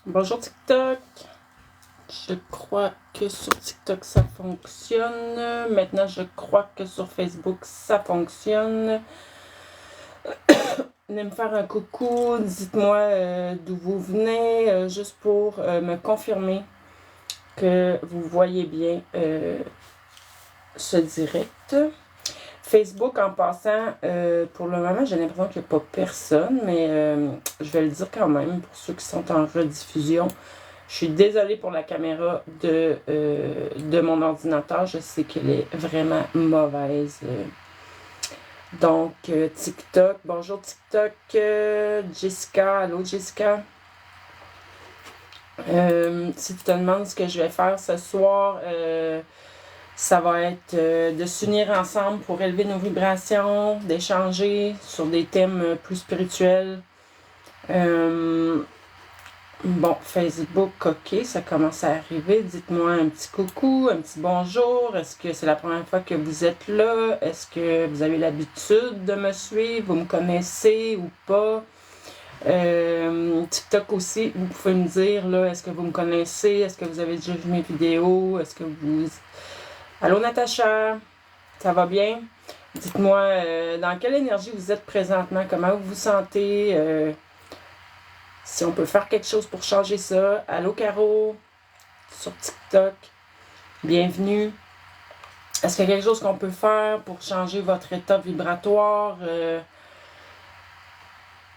Bonjour TikTok. Je crois que sur TikTok ça fonctionne. Maintenant, je crois que sur Facebook ça fonctionne. Venez me faire un coucou. Dites-moi d'où vous venez, juste pour me confirmer que vous voyez bien ce direct. Facebook, en passant, pour le moment, j'ai l'impression qu'il n'y a pas personne, mais je vais le dire quand même pour ceux qui sont en rediffusion. Je suis désolée pour la caméra de mon ordinateur. Je sais qu'elle est vraiment mauvaise. Donc, TikTok. Bonjour TikTok. Jessica. Allô Jessica. Si tu te demandes ce que je vais faire ce soir, ça va être de s'unir ensemble pour élever nos vibrations, d'échanger sur des thèmes plus spirituels. Bon, Facebook, ok, ça commence à arriver. Dites-moi un petit coucou, un petit bonjour. Est-ce que c'est la première fois que vous êtes là? Est-ce que vous avez l'habitude de me suivre? Vous me connaissez ou pas? TikTok aussi, vous pouvez me dire, là, est-ce que vous me connaissez? Est-ce que vous avez déjà vu mes vidéos? Est-ce que vous... Allô Natacha, ça va bien? Dites-moi dans quelle énergie vous êtes présentement, comment vous vous sentez, si on peut faire quelque chose pour changer ça. Allô Caro, sur TikTok, bienvenue. Est-ce qu'il y a quelque chose qu'on peut faire pour changer votre état vibratoire?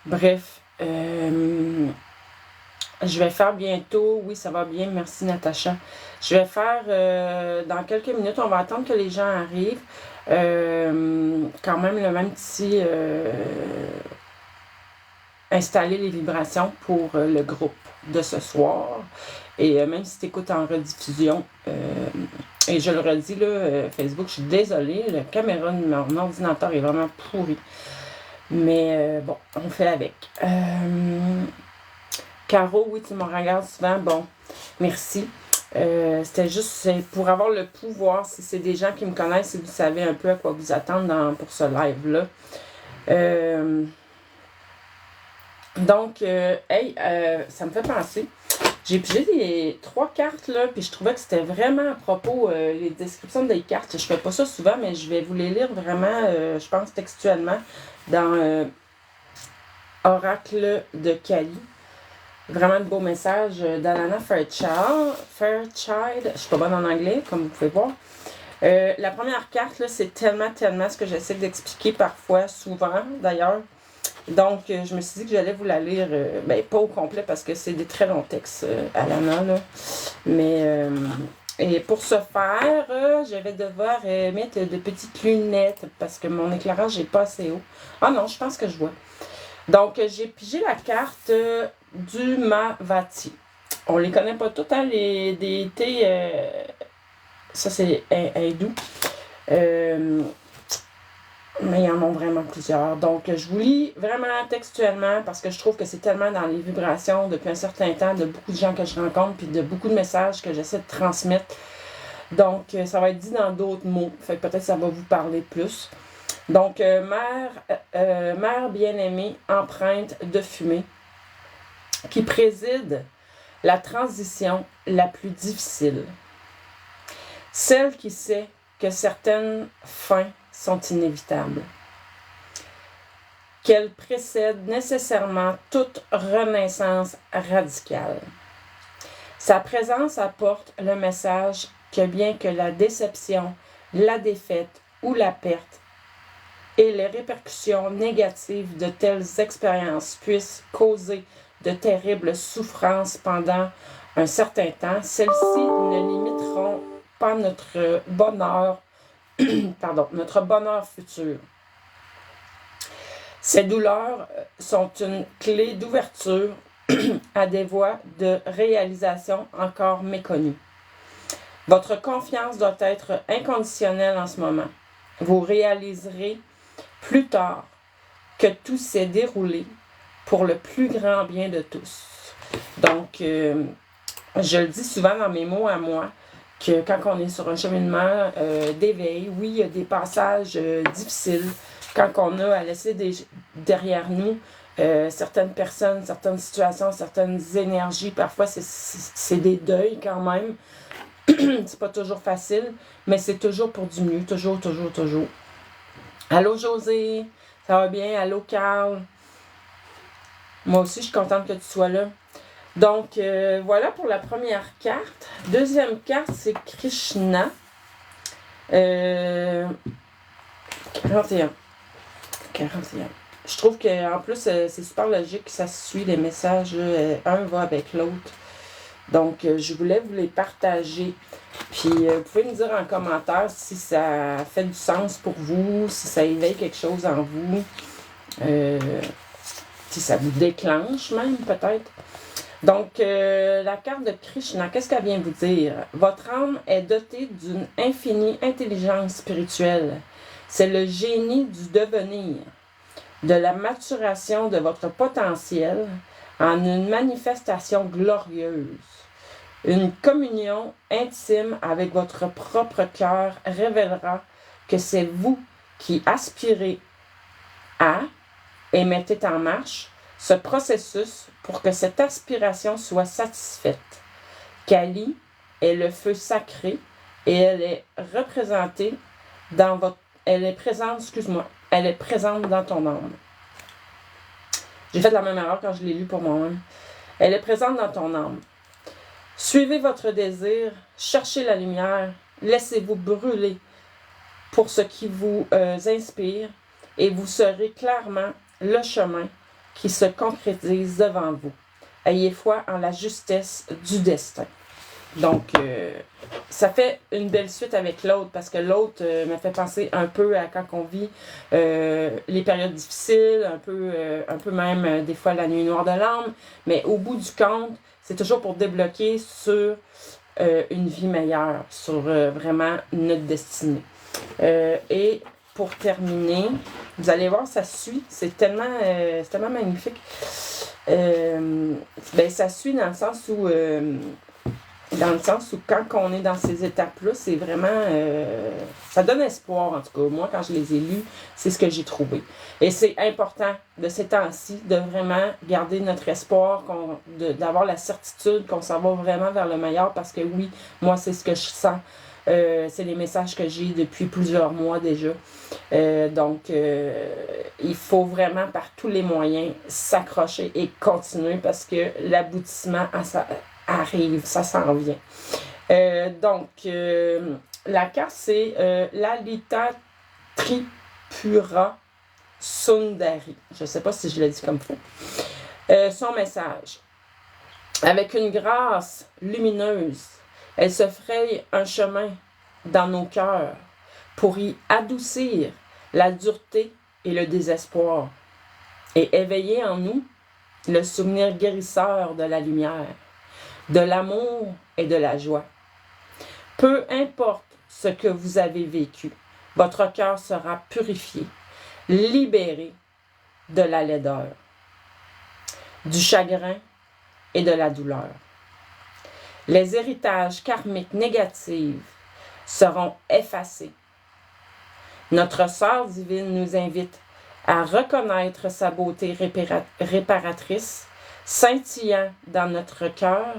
Bref, je vais faire bientôt, oui ça va bien, merci Natacha. Je vais faire dans quelques minutes, on va attendre que les gens arrivent. Quand même le même petit installer les vibrations pour le groupe de ce soir. Et même si tu écoutes en rediffusion, et je le redis là, Facebook, je suis désolée, la caméra de mon ordinateur est vraiment pourrie. Mais bon, on fait avec. Caro, oui, tu me regardes souvent. Bon, merci. C'était juste pour avoir le pouvoir, si c'est des gens qui me connaissent, si vous savez un peu à quoi vous attendre pour ce live-là. Donc, hey, ça me fait penser. J'ai pigé les 3 cartes, là, puis je trouvais que c'était vraiment à propos, les descriptions des cartes. Je fais pas ça souvent, mais je vais vous les lire vraiment, je pense, textuellement, dans Oracle de Kali. Vraiment de beaux messages d'Alana Fairchild. Je suis pas bonne en anglais, comme vous pouvez voir. La première carte, là, c'est tellement ce que j'essaie d'expliquer parfois, souvent d'ailleurs. Donc, je me suis dit que j'allais vous la lire, pas au complet parce que c'est des très longs textes, Alana, là. Mais, et pour ce faire, je vais devoir mettre de petites lunettes parce que mon éclairage n'est pas assez haut. Ah non, je pense que je vois. Donc, j'ai pigé la carte du Mavati. On les connaît pas toutes, hein, les déités. Ça, c'est hindou. Mais il y en a vraiment plusieurs. Donc, je vous lis vraiment textuellement parce que je trouve que c'est tellement dans les vibrations depuis un certain temps de beaucoup de gens que je rencontre puis de beaucoup de messages que j'essaie de transmettre. Donc, ça va être dit dans d'autres mots. Fait que peut-être ça va vous parler plus. Donc, mère bien-aimée, empreinte de fumée, qui préside la transition la plus difficile. Celle qui sait que certaines fins sont inévitables. Qu'elle précède nécessairement toute renaissance radicale. Sa présence apporte le message que bien que la déception, la défaite ou la perte et les répercussions négatives de telles expériences puissent causer de terribles souffrances pendant un certain temps, celles-ci ne limiteront pas notre bonheur, notre bonheur futur. Ces douleurs sont une clé d'ouverture à des voies de réalisation encore méconnues. Votre confiance doit être inconditionnelle en ce moment. Vous réaliserez plus tard que tout s'est déroulé pour le plus grand bien de tous. Donc, je le dis souvent dans mes mots à moi, que quand on est sur un cheminement d'éveil, oui, il y a des passages difficiles. Quand on a à laisser derrière nous certaines personnes, certaines situations, certaines énergies. Parfois, c'est des deuils quand même. C'est pas toujours facile, mais c'est toujours pour du mieux. Toujours, toujours, toujours. Allô, José? Ça va bien? Allô, Carl? Moi aussi, je suis contente que tu sois là. Donc, voilà pour la première carte. Deuxième carte, c'est Krishna. 41. 41. Je trouve qu'en plus, c'est super logique, ça suit les messages. Un va avec l'autre. Donc, je voulais vous les partager. Puis, vous pouvez me dire en commentaire si ça fait du sens pour vous, si ça éveille quelque chose en vous, si ça vous déclenche même, peut-être. Donc, la carte de Krishna, qu'est-ce qu'elle vient vous dire? Votre âme est dotée d'une infinie intelligence spirituelle. C'est le génie du devenir, de la maturation de votre potentiel en une manifestation glorieuse. Une communion intime avec votre propre cœur révélera que c'est vous qui aspirez à et mettez en marche ce processus pour que cette aspiration soit satisfaite. Kali est le feu sacré et elle est représentée dans votre... Elle est présente dans ton âme. J'ai fait la même erreur quand je l'ai lu pour moi-même. Elle est présente dans ton âme. Suivez votre désir, cherchez la lumière, laissez-vous brûler pour ce qui vous inspire et vous serez clairement le chemin qui se concrétise devant vous. Ayez foi en la justesse du destin. Donc, ça fait une belle suite avec l'autre parce que l'autre me fait penser un peu à quand on vit les périodes difficiles, un peu même des fois la nuit noire de l'âme, mais au bout du compte, c'est toujours pour débloquer sur une vie meilleure, sur vraiment notre destinée. Et pour terminer, vous allez voir, ça suit, c'est tellement magnifique. Ça suit dans le sens où quand on est dans ces étapes-là, c'est vraiment... ça donne espoir, en tout cas. Moi, quand je les ai lus, c'est ce que j'ai trouvé. Et c'est important, de ces temps-ci, de vraiment garder notre espoir, d'avoir la certitude qu'on s'en va vraiment vers le meilleur, parce que oui, moi, c'est ce que je sens. C'est les messages que j'ai depuis plusieurs mois déjà. Donc, il faut vraiment, par tous les moyens, s'accrocher et continuer, parce que l'aboutissement arrive, ça s'en vient. Donc, la carte, c'est Lalita Tripura Sundari. Je ne sais pas si je l'ai dit comme ça. Son message. Avec une grâce lumineuse, elle se fraye un chemin dans nos cœurs pour y adoucir la dureté et le désespoir et éveiller en nous le souvenir guérisseur de la lumière, de l'amour et de la joie. Peu importe ce que vous avez vécu, votre cœur sera purifié, libéré de la laideur, du chagrin et de la douleur. Les héritages karmiques négatifs seront effacés. Notre sœur divine nous invite à reconnaître sa beauté réparatrice, scintillant dans notre cœur,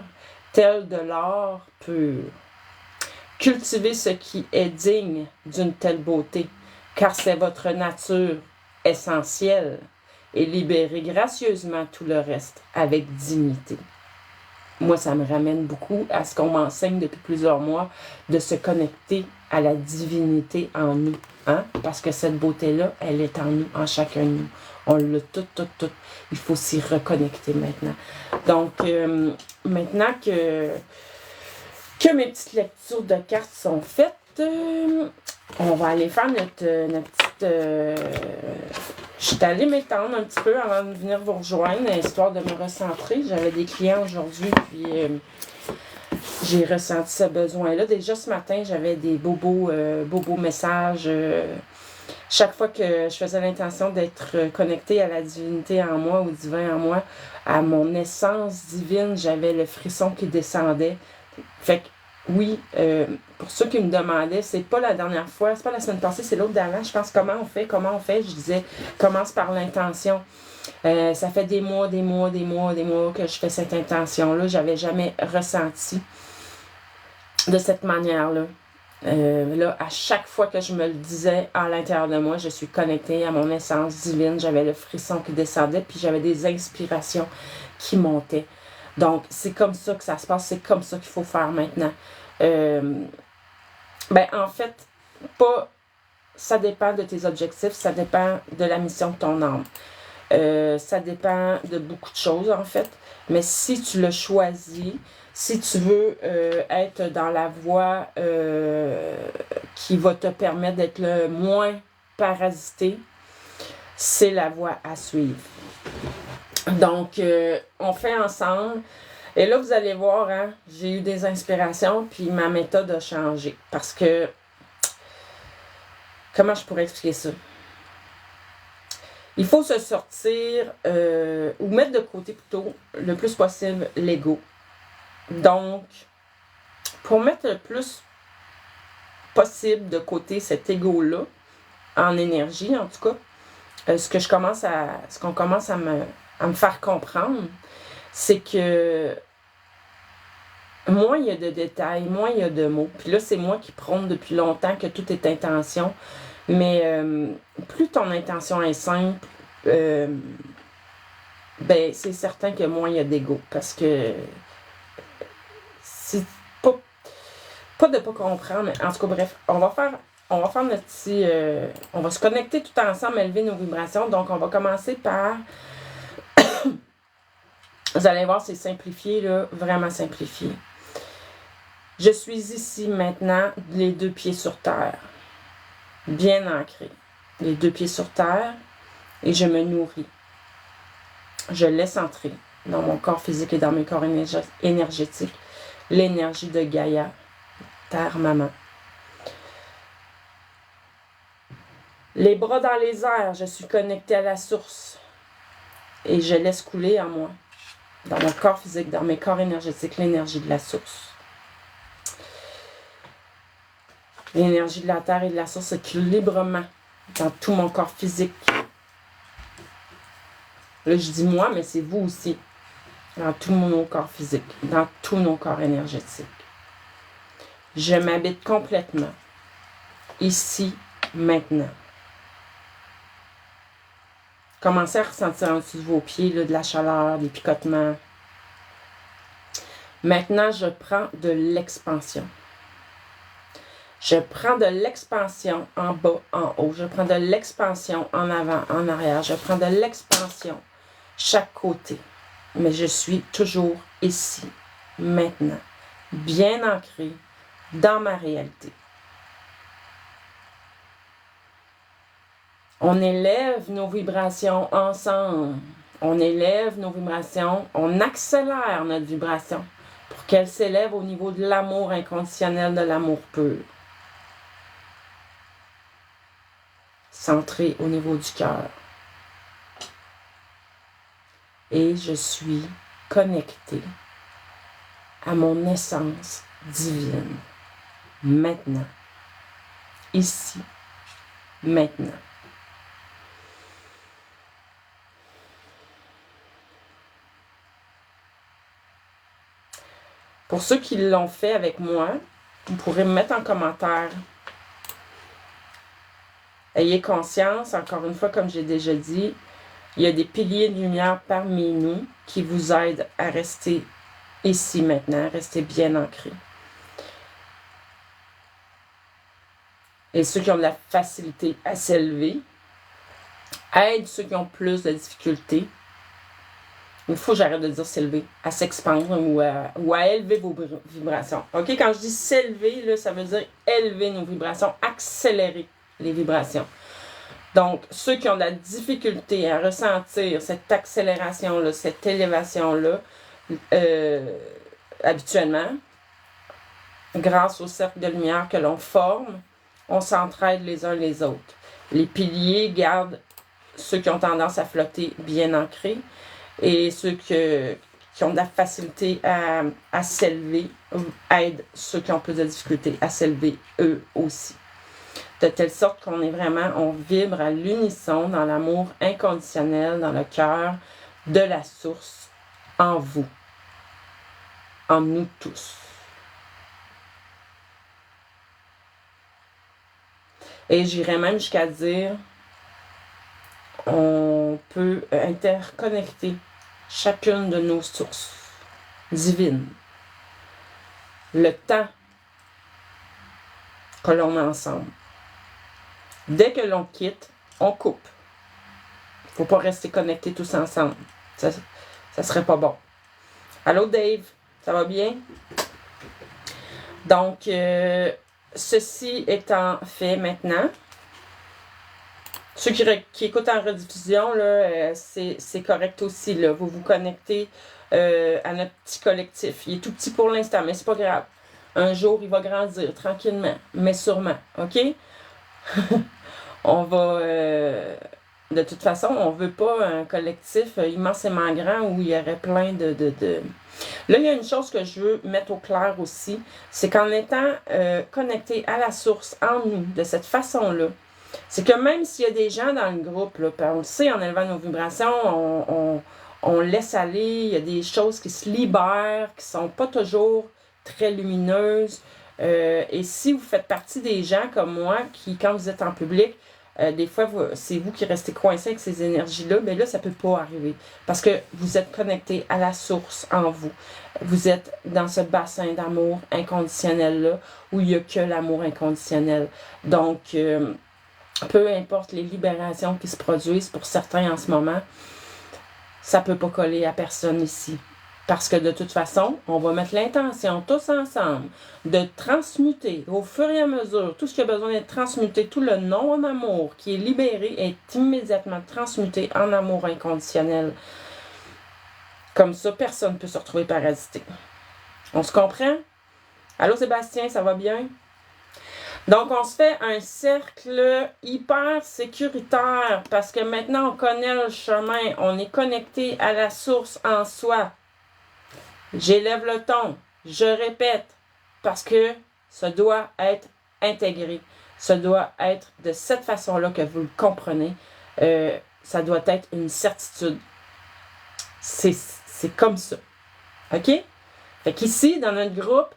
tel de l'or pur. Cultivez ce qui est digne d'une telle beauté, car c'est votre nature essentielle, et libérez gracieusement tout le reste avec dignité. Moi, ça me ramène beaucoup à ce qu'on m'enseigne depuis plusieurs mois, de se connecter à la divinité en nous. Hein? Parce que cette beauté-là, elle est en nous, en chacun de nous. On l'a tout. Il faut s'y reconnecter maintenant. Donc, maintenant que mes petites lectures de cartes sont faites, on va aller faire notre petite... je suis allée m'étendre un petit peu avant de venir vous rejoindre, histoire de me recentrer. J'avais des clients aujourd'hui, puis j'ai ressenti ce besoin-là. Déjà ce matin, j'avais des beaux messages. Chaque fois que je faisais l'intention d'être connectée à la divinité en moi, au divin en moi, à mon essence divine, j'avais le frisson qui descendait. Fait que oui, pour ceux qui me demandaient, c'est pas la dernière fois, c'est pas la semaine passée, c'est l'autre d'avant, je pense comment on fait, je disais, commence par l'intention. Ça fait des mois que je fais cette intention-là. J'avais jamais ressenti de cette manière-là. Là, à chaque fois que je me le disais à l'intérieur de moi, je suis connectée à mon essence divine. J'avais le frisson qui descendait, puis j'avais des inspirations qui montaient. Donc, c'est comme ça que ça se passe. C'est comme ça qu'il faut faire maintenant. En fait, pas... Ça dépend de tes objectifs, ça dépend de la mission de ton âme. Ça dépend de beaucoup de choses, en fait. Mais si tu le choisis, si tu veux être dans la voie qui va te permettre d'être le moins parasité, c'est la voie à suivre. Donc, on fait ensemble. Et là, vous allez voir, hein, j'ai eu des inspirations, puis ma méthode a changé. Parce que, comment je pourrais expliquer ça? Il faut se sortir, ou mettre de côté plutôt, le plus possible, l'ego. Donc, pour mettre le plus possible de côté cet ego-là, en énergie en tout cas, ce qu'on commence à me faire comprendre, c'est que moins il y a de détails, moins il y a de mots. Puis là, c'est moi qui prône depuis longtemps que tout est intention. Mais plus ton intention est simple, c'est certain que moins il y a d'ego. Parce que c'est pas de pas comprendre, mais en tout cas, bref, on va faire notre petit... on va se connecter tout ensemble, élever nos vibrations. Donc, on va commencer par... Vous allez voir, c'est simplifié, là, vraiment simplifié. Je suis ici maintenant, les 2 pieds sur terre, bien ancrés. Les 2 pieds sur terre, et je me nourris. Je laisse entrer dans mon corps physique et dans mes corps énergétiques l'énergie de Gaïa, Terre Maman. Les bras dans les airs, je suis connectée à la source et je laisse couler en moi, dans mon corps physique, dans mes corps énergétiques, l'énergie de la source. L'énergie de la terre et de la source circule librement dans tout mon corps physique. Là, je dis moi, mais c'est vous aussi. Dans tout mon corps physique, dans tous nos corps énergétiques. Je m'habite complètement, ici, maintenant. Commencez à ressentir en dessous de vos pieds là, de la chaleur, des picotements. Maintenant, je prends de l'expansion. Je prends de l'expansion en bas, en haut. Je prends de l'expansion en avant, en arrière. Je prends de l'expansion chaque côté. Mais je suis toujours ici, maintenant, bien ancré dans ma réalité. On élève nos vibrations ensemble. On élève nos vibrations, on accélère notre vibration pour qu'elle s'élève au niveau de l'amour inconditionnel, de l'amour pur. Centré au niveau du cœur. Et je suis connectée à mon essence divine. Maintenant. Ici. Maintenant. Pour ceux qui l'ont fait avec moi, vous pourrez me mettre en commentaire. Ayez conscience, encore une fois, comme j'ai déjà dit, il y a des piliers de lumière parmi nous qui vous aident à rester ici maintenant, à rester bien ancrés. Et ceux qui ont de la facilité à s'élever aident ceux qui ont plus de difficultés. Il faut que j'arrête de dire s'élever, à s'expandre ou à élever vos vibrations. OK? Quand je dis s'élever, là, ça veut dire élever nos vibrations, accélérer les vibrations. Donc, ceux qui ont de la difficulté à ressentir cette accélération-là, cette élévation-là, habituellement, grâce au cercle de lumière que l'on forme, on s'entraide les uns les autres. Les piliers gardent ceux qui ont tendance à flotter bien ancrés et ceux qui ont de la facilité à s'élever aident ceux qui ont plus de difficulté à s'élever eux aussi. de telle sorte qu'on est vraiment, on vibre à l'unisson dans l'amour inconditionnel, dans le cœur de la source, en vous, en nous tous. Et j'irais même jusqu'à dire, on peut interconnecter chacune de nos sources divines. Le temps que l'on a ensemble. Dès que l'on quitte, on coupe. Il ne faut pas rester connectés tous ensemble. Ça serait pas bon. Allô Dave, ça va bien? Donc, ceci étant fait maintenant, ceux qui écoutent en rediffusion, là, c'est correct aussi. Là. Vous vous connectez à notre petit collectif. Il est tout petit pour l'instant, mais c'est pas grave. Un jour, il va grandir tranquillement, mais sûrement. OK? On va... de toute façon, on veut pas un collectif immensément grand où il y aurait plein de... Là, il y a une chose que je veux mettre au clair aussi, c'est qu'en étant connecté à la source, en nous, de cette façon-là, c'est que même s'il y a des gens dans le groupe, là, on le sait, en élevant nos vibrations, on laisse aller, il y a des choses qui se libèrent, qui sont pas toujours très lumineuses. Et si vous faites partie des gens comme moi, qui, quand vous êtes en public, des fois, c'est vous qui restez coincé avec ces énergies-là, mais là, ça ne peut pas arriver. Parce que vous êtes connecté à la source en vous. Vous êtes dans ce bassin d'amour inconditionnel-là, où il n'y a que l'amour inconditionnel. Donc, peu importe les libérations qui se produisent pour certains en ce moment, ça ne peut pas coller à personne ici. Parce que de toute façon, on va mettre l'intention tous ensemble de transmuter au fur et à mesure tout ce qui a besoin d'être transmuté, tout le non-amour qui est libéré est immédiatement transmuté en amour inconditionnel. Comme ça, personne ne peut se retrouver parasité. On se comprend? Allô Sébastien, ça va bien? Donc, on se fait un cercle hyper sécuritaire parce que maintenant, on connaît le chemin. On est connecté à la source en soi. J'élève le ton. Je répète parce que ça doit être intégré. Ça doit être de cette façon-là que vous le comprenez. Ça doit être une certitude. C'est comme ça. OK? Fait qu'ici, dans notre groupe,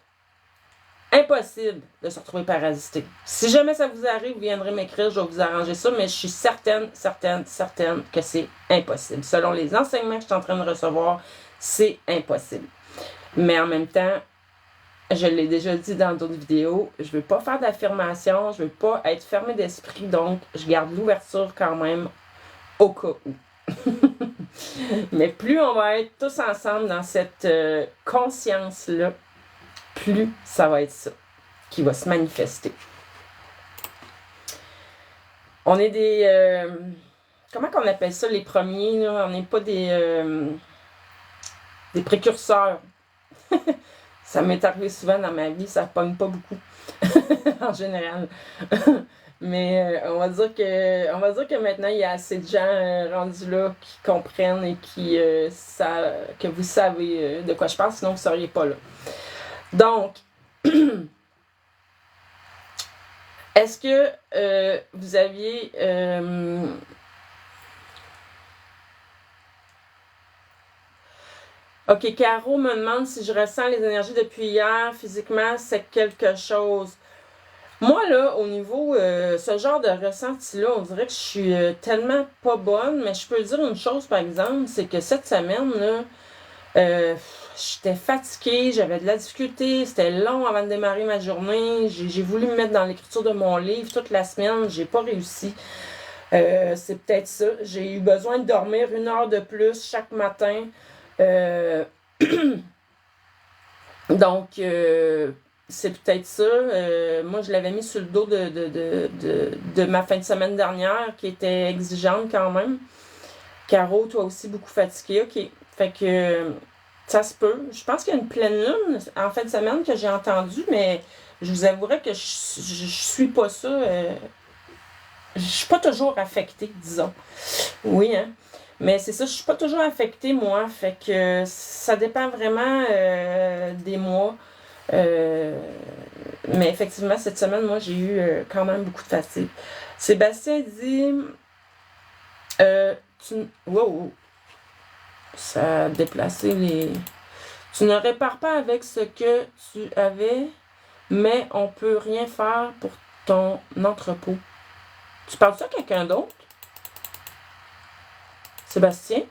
impossible de se retrouver parasité. Si jamais ça vous arrive, vous viendrez m'écrire, je vais vous arranger ça, mais je suis certaine que c'est impossible. Selon les enseignements que je suis en train de recevoir, c'est impossible. Mais en même temps, je l'ai déjà dit dans d'autres vidéos, je ne veux pas faire d'affirmation, je ne veux pas être fermé d'esprit, donc je garde l'ouverture quand même au cas où. Mais plus on va être tous ensemble dans cette conscience-là, plus ça va être ça qui va se manifester. On est des... comment qu'on appelle ça, les premiers, là? On n'est pas des précurseurs. Ça m'est arrivé souvent dans ma vie, ça ne pogne pas beaucoup, en général. Mais on va dire que maintenant, il y a assez de gens rendus là qui comprennent et que vous savez de quoi je parle, sinon vous ne seriez pas là. Donc, est-ce que vous aviez... OK, Caro me demande si je ressens les énergies depuis hier, physiquement, c'est quelque chose. Moi, là, au niveau, ce genre de ressenti-là, on dirait que je suis tellement pas bonne, mais je peux dire une chose, par exemple, c'est que cette semaine, là, j'étais fatiguée, j'avais de la difficulté, c'était long avant de démarrer ma journée, j'ai voulu me mettre dans l'écriture de mon livre toute la semaine, j'ai pas réussi. C'est peut-être ça, j'ai eu besoin de dormir 1 heure de plus chaque matin. Donc, c'est peut-être ça. Moi, je l'avais mis sur le dos de ma fin de semaine dernière, qui était exigeante quand même. Caro, toi aussi, beaucoup fatiguée. OK. Fait que ça se peut. Je pense qu'il y a une pleine lune en fin de semaine que j'ai entendue, mais je vous avouerai que je suis pas ça. Je suis pas toujours affectée, disons. Oui, hein. Mais c'est ça, je suis pas toujours affectée, moi. Fait que ça dépend vraiment des mois. Mais effectivement, cette semaine, moi, j'ai eu quand même beaucoup de fatigue. Sébastien dit... Wow! Ça a déplacé les... Tu ne répares pas avec ce que tu avais, mais on peut rien faire pour ton entrepôt. Tu parles ça à quelqu'un d'autre? Sébastien?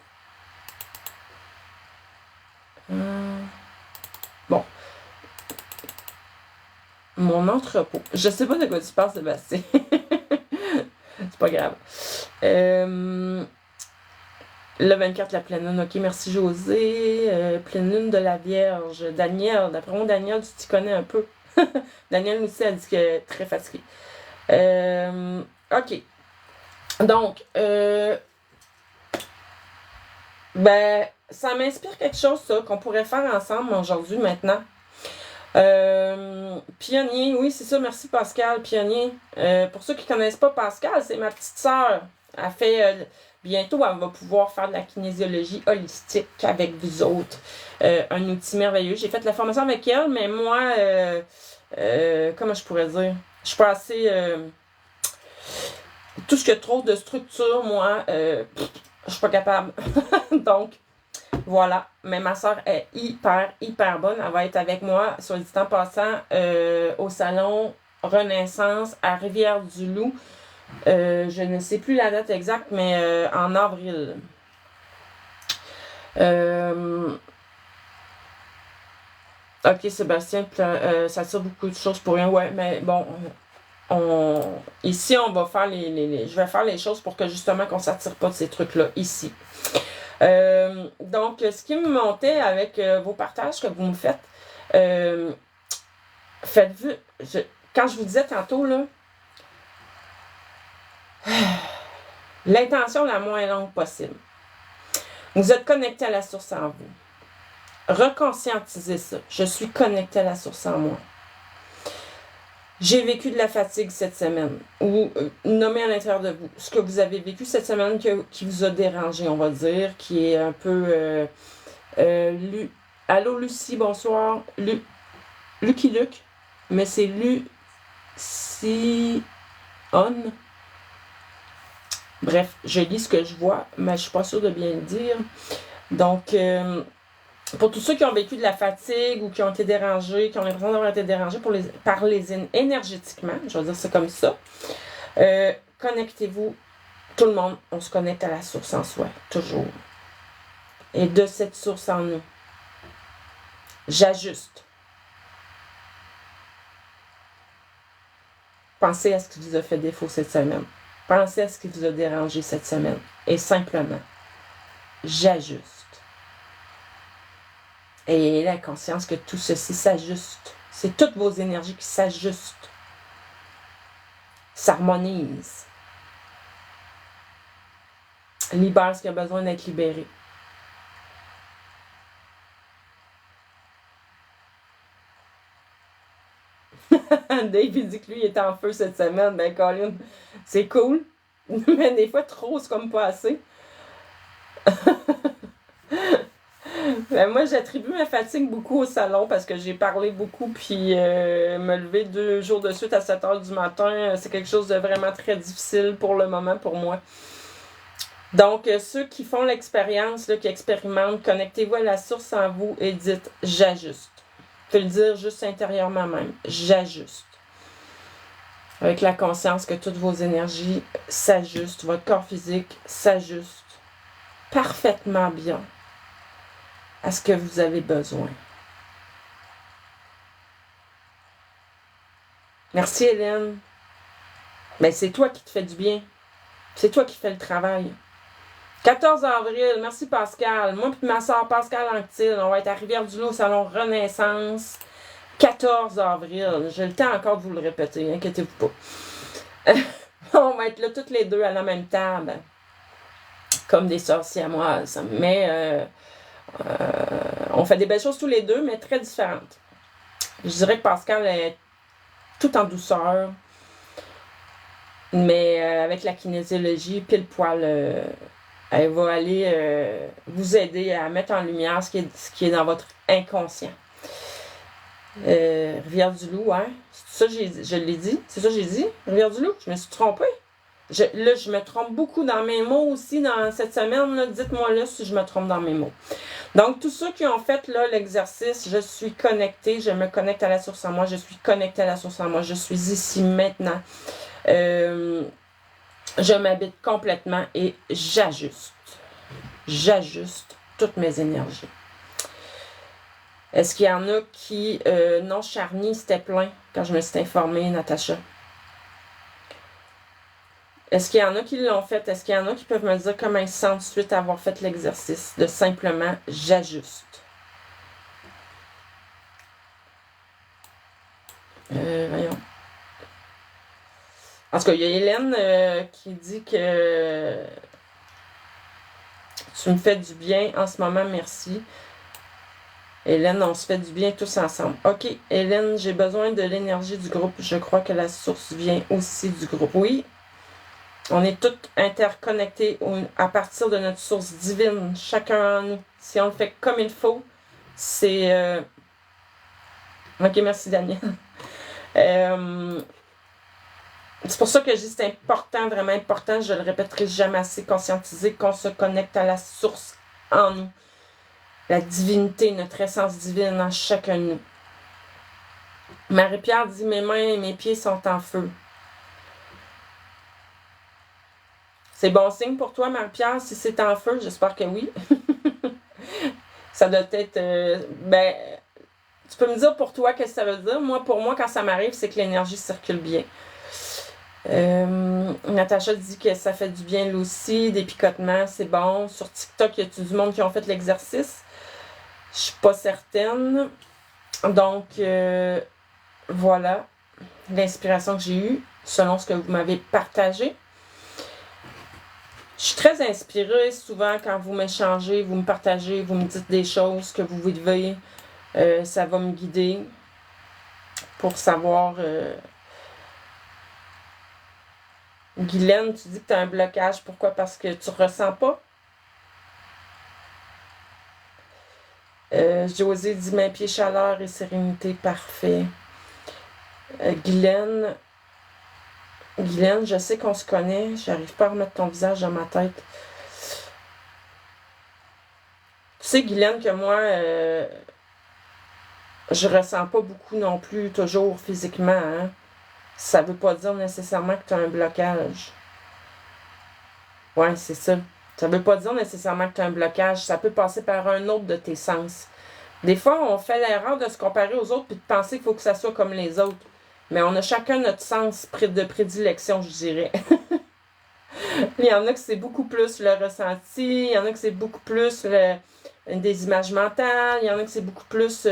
Bon. Mon entrepôt. Je sais pas de quoi tu parles, Sébastien. C'est pas grave. Le 24, la pleine lune. Ok, merci José. Pleine lune de la Vierge. Daniel, d'après moi, Daniel, tu t'y connais un peu. Daniel aussi a dit qu'elle est très fatiguée. Ok. Donc, ça m'inspire quelque chose, ça, qu'on pourrait faire ensemble aujourd'hui, maintenant. Pionnier, oui, c'est ça, merci Pascal, Pionnier. Pour ceux qui ne connaissent pas Pascal, c'est ma petite sœur. Elle fait, bientôt, elle va pouvoir faire de la kinésiologie holistique avec vous autres. Un outil merveilleux. J'ai fait la formation avec elle, mais moi, comment je pourrais dire? Je suis pas assez... tout ce qui a trop de structure, moi, je suis pas capable. Donc, voilà. Mais ma soeur est hyper bonne. Elle va être avec moi, soit dit en passant, au salon Renaissance à Rivière-du-Loup. Je ne sais plus la date exacte, mais en avril. Ok, Sébastien, ça tire beaucoup de choses pour rien. Ouais, mais bon, ici, on va faire je vais faire les choses pour que justement qu'on ne s'attire pas de ces trucs-là ici. Donc, ce qui me montait avec vos partages que vous me faites, faites-vous, quand je vous disais tantôt, là, l'intention la moins longue possible. Vous êtes connecté à la source en vous. Reconscientisez ça. Je suis connecté à la source en moi. J'ai vécu de la fatigue cette semaine. Ou nommez à l'intérieur de vous ce que vous avez vécu cette semaine qui vous a dérangé, on va dire, qui est un peu... Allô Lucie, bonsoir. Lucky Luke, mais c'est Lucie On. Bref, je lis ce que je vois, mais je suis pas sûre de bien le dire. Donc, pour tous ceux qui ont vécu de la fatigue ou qui ont été dérangés, qui ont l'impression d'avoir été dérangés par les énergétiquement, je vais dire ça comme ça, connectez-vous. Tout le monde, on se connecte à la source en soi, toujours. Et de cette source en nous, j'ajuste. Pensez à ce qui vous a fait défaut cette semaine. Pensez à ce qui vous a dérangé cette semaine. Et simplement, j'ajuste. Et ayez la conscience que tout ceci s'ajuste. C'est toutes vos énergies qui s'ajustent. S'harmonisent. Libère ce qui a besoin d'être libéré. Dave, il dit que lui, il est en feu cette semaine. Ben, Colin, c'est cool. Mais des fois, trop, c'est comme pas assez. Ben, moi, j'attribue ma fatigue beaucoup au salon parce que j'ai parlé beaucoup. Puis, me lever 2 jours de suite à 7 h du matin, c'est quelque chose de vraiment très difficile pour le moment pour moi. Donc, ceux qui font l'expérience, là, qui expérimentent, connectez-vous à la source en vous et dites « j'ajuste ». Vous pouvez le dire juste intérieurement même. J'ajuste. Avec la conscience que toutes vos énergies s'ajustent, votre corps physique s'ajuste parfaitement bien à ce que vous avez besoin. Merci Hélène. Ben, c'est toi qui te fais du bien. C'est toi qui fais le travail. 14 avril, merci Pascal. Moi et ma soeur Pascal Anctil, on va être à Rivière-du-Loup au salon Renaissance. 14 avril. J'ai le temps encore de vous le répéter, inquiétez-vous pas. On va être là toutes les deux à la même table. Comme des sœurs siamoises. Mais on fait des belles choses tous les deux, mais très différentes. Je dirais que Pascal est tout en douceur. Mais avec la kinésiologie, pile poil, elle va aller vous aider à mettre en lumière ce qui est dans votre inconscient. Rivière-du-Loup, ouais. C'est ça, je l'ai dit. C'est ça que j'ai dit? Rivière-du-Loup? Je me suis trompée. Là, je me trompe beaucoup dans mes mots aussi dans cette semaine. Là. Dites-moi là si je me trompe dans mes mots. Donc, tous ceux qui ont fait là l'exercice, je suis connectée, je me connecte à la source en moi, je suis connectée à la source en moi, je suis ici maintenant. Je m'habite complètement et j'ajuste. J'ajuste toutes mes énergies. Est-ce qu'il y en a qui... non, Charny, c'était plein quand je me suis informée, Natacha. Est-ce qu'il y en a qui l'ont fait? Est-ce qu'il y en a qui peuvent me dire comment ils se sentent suite à avoir fait l'exercice de simplement « j'ajuste ». Voyons. En tout cas, il y a Hélène qui dit que tu me fais du bien en ce moment, merci. Hélène, on se fait du bien tous ensemble. OK, Hélène, j'ai besoin de l'énergie du groupe. Je crois que la source vient aussi du groupe. Oui, on est tous interconnectés à partir de notre source divine, chacun en nous. Si on le fait comme il faut, c'est... OK, merci Daniel. C'est pour ça que je dis c'est important, vraiment important, je le répéterai jamais assez, conscientiser qu'on se connecte à la source en nous. La divinité, notre essence divine en chacun de nous. Marie-Pierre dit « Mes mains et mes pieds sont en feu ». C'est bon signe pour toi, Marie-Pierre, si c'est en feu? J'espère que oui. Ça doit être... tu peux me dire pour toi qu'est-ce que ça veut dire? Moi, pour moi, quand ça m'arrive, c'est que l'énergie circule bien. Natacha dit que ça fait du bien, Lucie, des picotements, c'est bon. Sur TikTok, y a-tu du monde qui ont fait l'exercice? Je suis pas certaine. Donc, voilà l'inspiration que j'ai eue, selon ce que vous m'avez partagé. Je suis très inspirée souvent quand vous m'échangez, vous me partagez, vous me dites des choses que vous vivez. Ça va me guider pour savoir... Guylaine, tu dis que tu as un blocage. Pourquoi? Parce que tu ne ressens pas? José dit main, pied, chaleur et sérénité. Parfait. Guylaine, je sais qu'on se connaît. J'arrive pas à remettre ton visage dans ma tête. Tu sais, Guylaine, que moi, je ressens pas beaucoup non plus, toujours physiquement. Hein? Ça veut pas dire nécessairement que tu as un blocage. Ouais, c'est ça. Ça veut pas dire nécessairement que tu as un blocage. Ça peut passer par un autre de tes sens. Des fois, on fait l'erreur de se comparer aux autres et de penser qu'il faut que ça soit comme les autres. Mais on a chacun notre sens de prédilection, je dirais. Il y en a que c'est beaucoup plus le ressenti, il y en a que c'est beaucoup plus des images mentales, il y en a que c'est beaucoup plus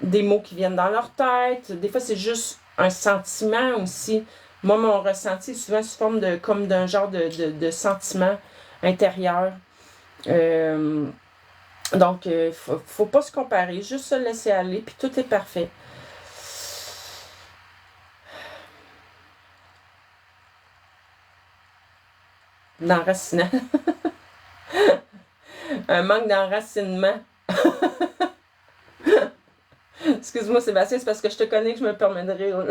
des mots qui viennent dans leur tête. Des fois, c'est juste un sentiment aussi. Moi, mon ressenti est souvent sous forme comme d'un genre de sentiment intérieur. Donc, faut pas se comparer, juste se laisser aller, puis tout est parfait. D'enracinant. Un manque d'enracinement. Excuse-moi, Sébastien, c'est parce que je te connais que je me permets de rire.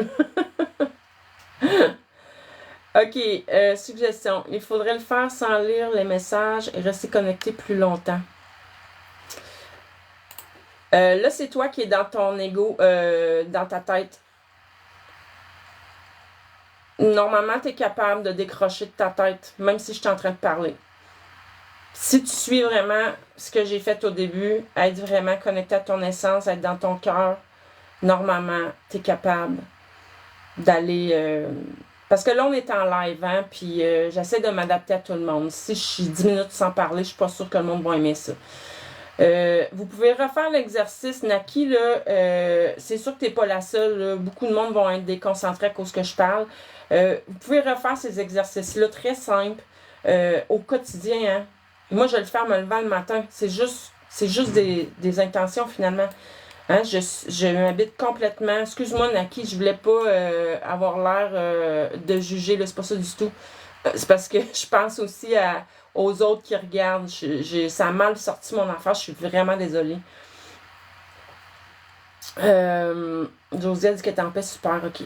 OK, suggestion. Il faudrait le faire sans lire les messages et rester connecté plus longtemps. Là, c'est toi qui es dans ton ego, dans ta tête. Normalement, tu es capable de décrocher de ta tête, même si je suis en train de parler. Si tu suis vraiment ce que j'ai fait au début, être vraiment connecté à ton essence, être dans ton cœur, normalement, tu es capable d'aller... Parce que là, on est en live, hein, puis j'essaie de m'adapter à tout le monde. Si je suis 10 minutes sans parler, je suis pas sûre que le monde va aimer ça. Vous pouvez refaire l'exercice. Naki, là, c'est sûr que tu n'es pas la seule. Là. Beaucoup de monde vont être déconcentrés à cause que je parle. Vous pouvez refaire ces exercices-là très simples au quotidien. Hein. Moi, je le fais en me levant le matin. C'est juste des intentions finalement. Hein, je m'habite complètement. Excuse-moi, Naki, je voulais pas avoir l'air de juger. Là, c'est pas ça du tout. C'est parce que je pense aussi aux autres qui regardent. Ça a mal sorti mon affaire. Je suis vraiment désolée. Josie a dit qu'elle était en paix, super, ok.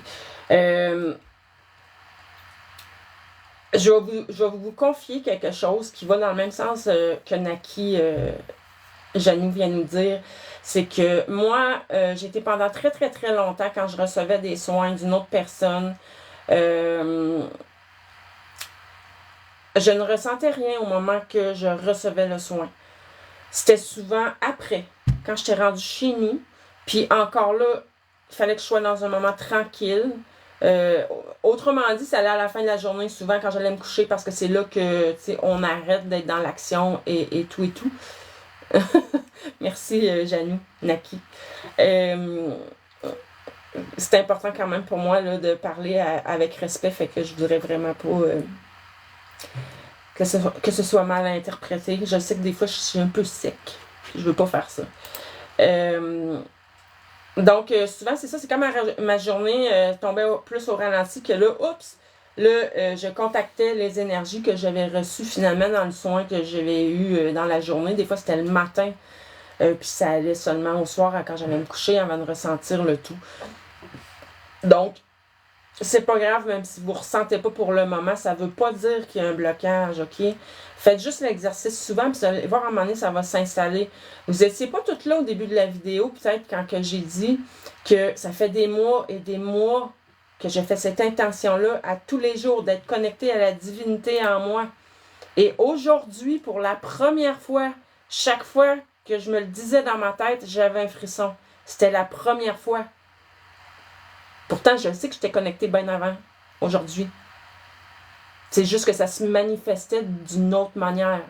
Je vais vous confier quelque chose qui va dans le même sens que Naki Janou vient nous dire. C'est que moi, j'étais pendant très très très longtemps quand je recevais des soins d'une autre personne. euh, je ne ressentais rien au moment que je recevais le soin. C'était souvent après, quand j'étais rendue chez nous. Puis encore là, il fallait que je sois dans un moment tranquille. Euh, Autrement dit, ça allait à la fin de la journée, souvent quand j'allais me coucher, parce que c'est là que, tu sais, on arrête d'être dans l'action et tout et tout. Merci, Janou, Naki. Euh, c'est important quand même pour moi là, de parler avec respect, fait que je voudrais vraiment pas que ce soit mal interprété. Je sais que des fois, je suis un peu sec. Je veux pas faire ça. Euh, donc, souvent, c'est ça. C'est quand ma journée tombait plus au ralenti que là, oups, là, je contactais les énergies que j'avais reçues finalement dans le soin que j'avais eu dans la journée. Des fois, c'était le matin. Puis ça allait seulement au soir quand j'allais me coucher avant de ressentir le tout. Donc, c'est pas grave, même si vous ressentez pas pour le moment, ça veut pas dire qu'il y a un blocage, ok? Faites juste l'exercice souvent, puis vous allez voir à un moment donné, ça va s'installer. Vous étiez pas toutes là au début de la vidéo, peut-être quand que j'ai dit que ça fait des mois et des mois que j'ai fait cette intention-là à tous les jours d'être connecté à la divinité en moi. Et aujourd'hui, pour la première fois, chaque fois que je me le disais dans ma tête, j'avais un frisson. C'était la première fois. Pourtant, je sais que j'étais connectée bien avant, aujourd'hui. C'est juste que ça se manifestait d'une autre manière.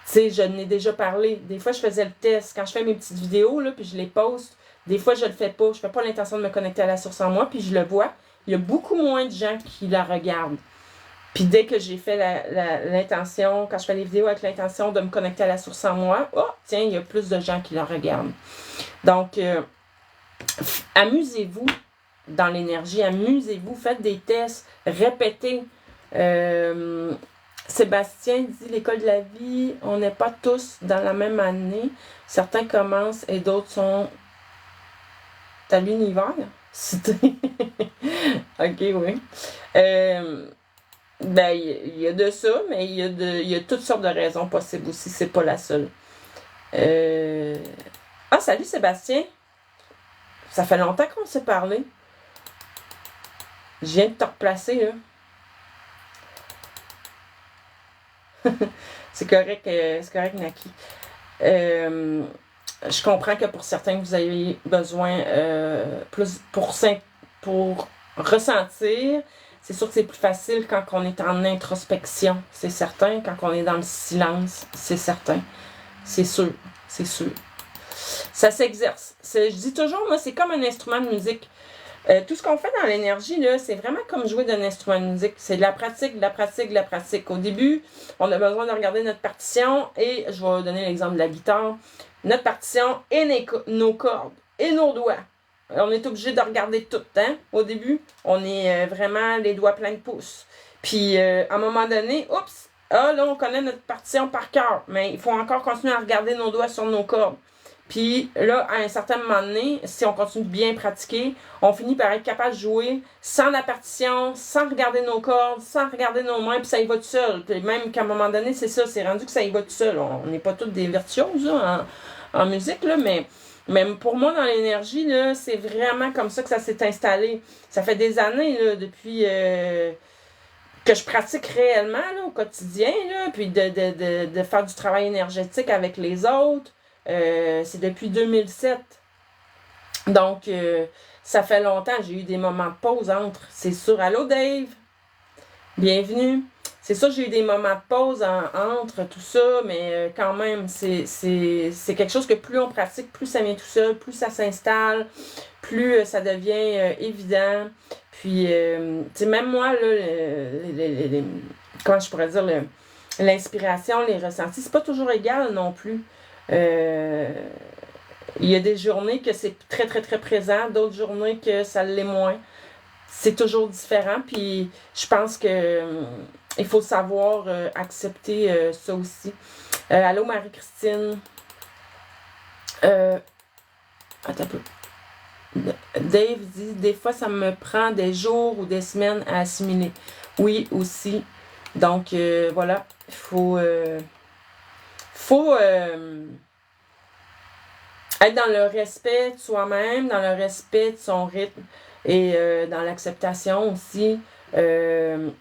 Tu sais, je n'ai déjà parlé. Des fois, je faisais le test. Quand je fais mes petites vidéos, là, puis je les poste, des fois, je le fais pas. Je fais pas l'intention de me connecter à la source en moi, puis je le vois. Il y a beaucoup moins de gens qui la regardent. Puis dès que j'ai fait l'intention, quand je fais les vidéos avec l'intention de me connecter à la source en moi, oh, tiens, il y a plus de gens qui la regardent. Donc, amusez-vous dans l'énergie, amusez-vous, faites des tests, répétez. Sébastien dit l'école de la vie, on n'est pas tous dans la même année. Certains commencent et d'autres sont à l'univers. Ok, oui. Ben, il y a de ça, mais il y a toutes sortes de raisons possibles aussi. C'est pas la seule. Ah, salut Sébastien. Ça fait longtemps qu'on s'est parlé. Je viens de te replacer, là. C'est correct, Naki. Je comprends que pour certains, vous avez besoin plus pour ressentir. C'est sûr que c'est plus facile quand on est en introspection, c'est certain. Quand on est dans le silence, c'est certain. C'est sûr, c'est sûr. Ça s'exerce. Je dis toujours, moi, c'est comme un instrument de musique. Tout ce qu'on fait dans l'énergie, là, c'est vraiment comme jouer d'un instrument de musique. C'est de la pratique, de la pratique, de la pratique. Au début, on a besoin de regarder notre partition et je vais donner l'exemple de la guitare. Notre partition et nos cordes et nos doigts. On est obligé de regarder tout, hein? Au début, on est vraiment les doigts pleins de pouces. Puis, à un moment donné, oups, là, on connaît notre partition par cœur. Mais il faut encore continuer à regarder nos doigts sur nos cordes. Puis là, à un certain moment donné, si on continue de bien pratiquer, on finit par être capable de jouer sans la partition, sans regarder nos cordes, sans regarder nos mains, puis ça y va tout seul. Puis même qu'à un moment donné, c'est ça, c'est rendu que ça y va tout seul. On n'est pas tous des virtuoses là, en musique, là, mais pour moi, dans l'énergie, là, c'est vraiment comme ça que ça s'est installé. Ça fait des années, là, depuis que je pratique réellement là, au quotidien, là, puis de faire du travail énergétique avec les autres. C'est depuis 2007. Donc, ça fait longtemps. J'ai eu des moments de pause entre. C'est sûr. Allô, Dave? Bienvenue. C'est sûr, j'ai eu des moments de pause entre tout ça, mais quand même, c'est quelque chose que plus on pratique, plus ça vient tout seul, plus ça s'installe, plus ça devient évident. Puis, tu sais, même moi, là, comment je pourrais dire, l'inspiration, les ressentis, c'est pas toujours égal non plus. Il y a des journées que c'est très, très, très présent, d'autres journées que ça l'est moins. C'est toujours différent, puis je pense que il faut savoir accepter ça aussi. Allô, Marie-Christine. Attends un peu. Dave dit, des fois, ça me prend des jours ou des semaines à assimiler. Oui, aussi. Donc, voilà. Il faut être dans le respect de soi-même, dans le respect de son rythme et dans l'acceptation aussi.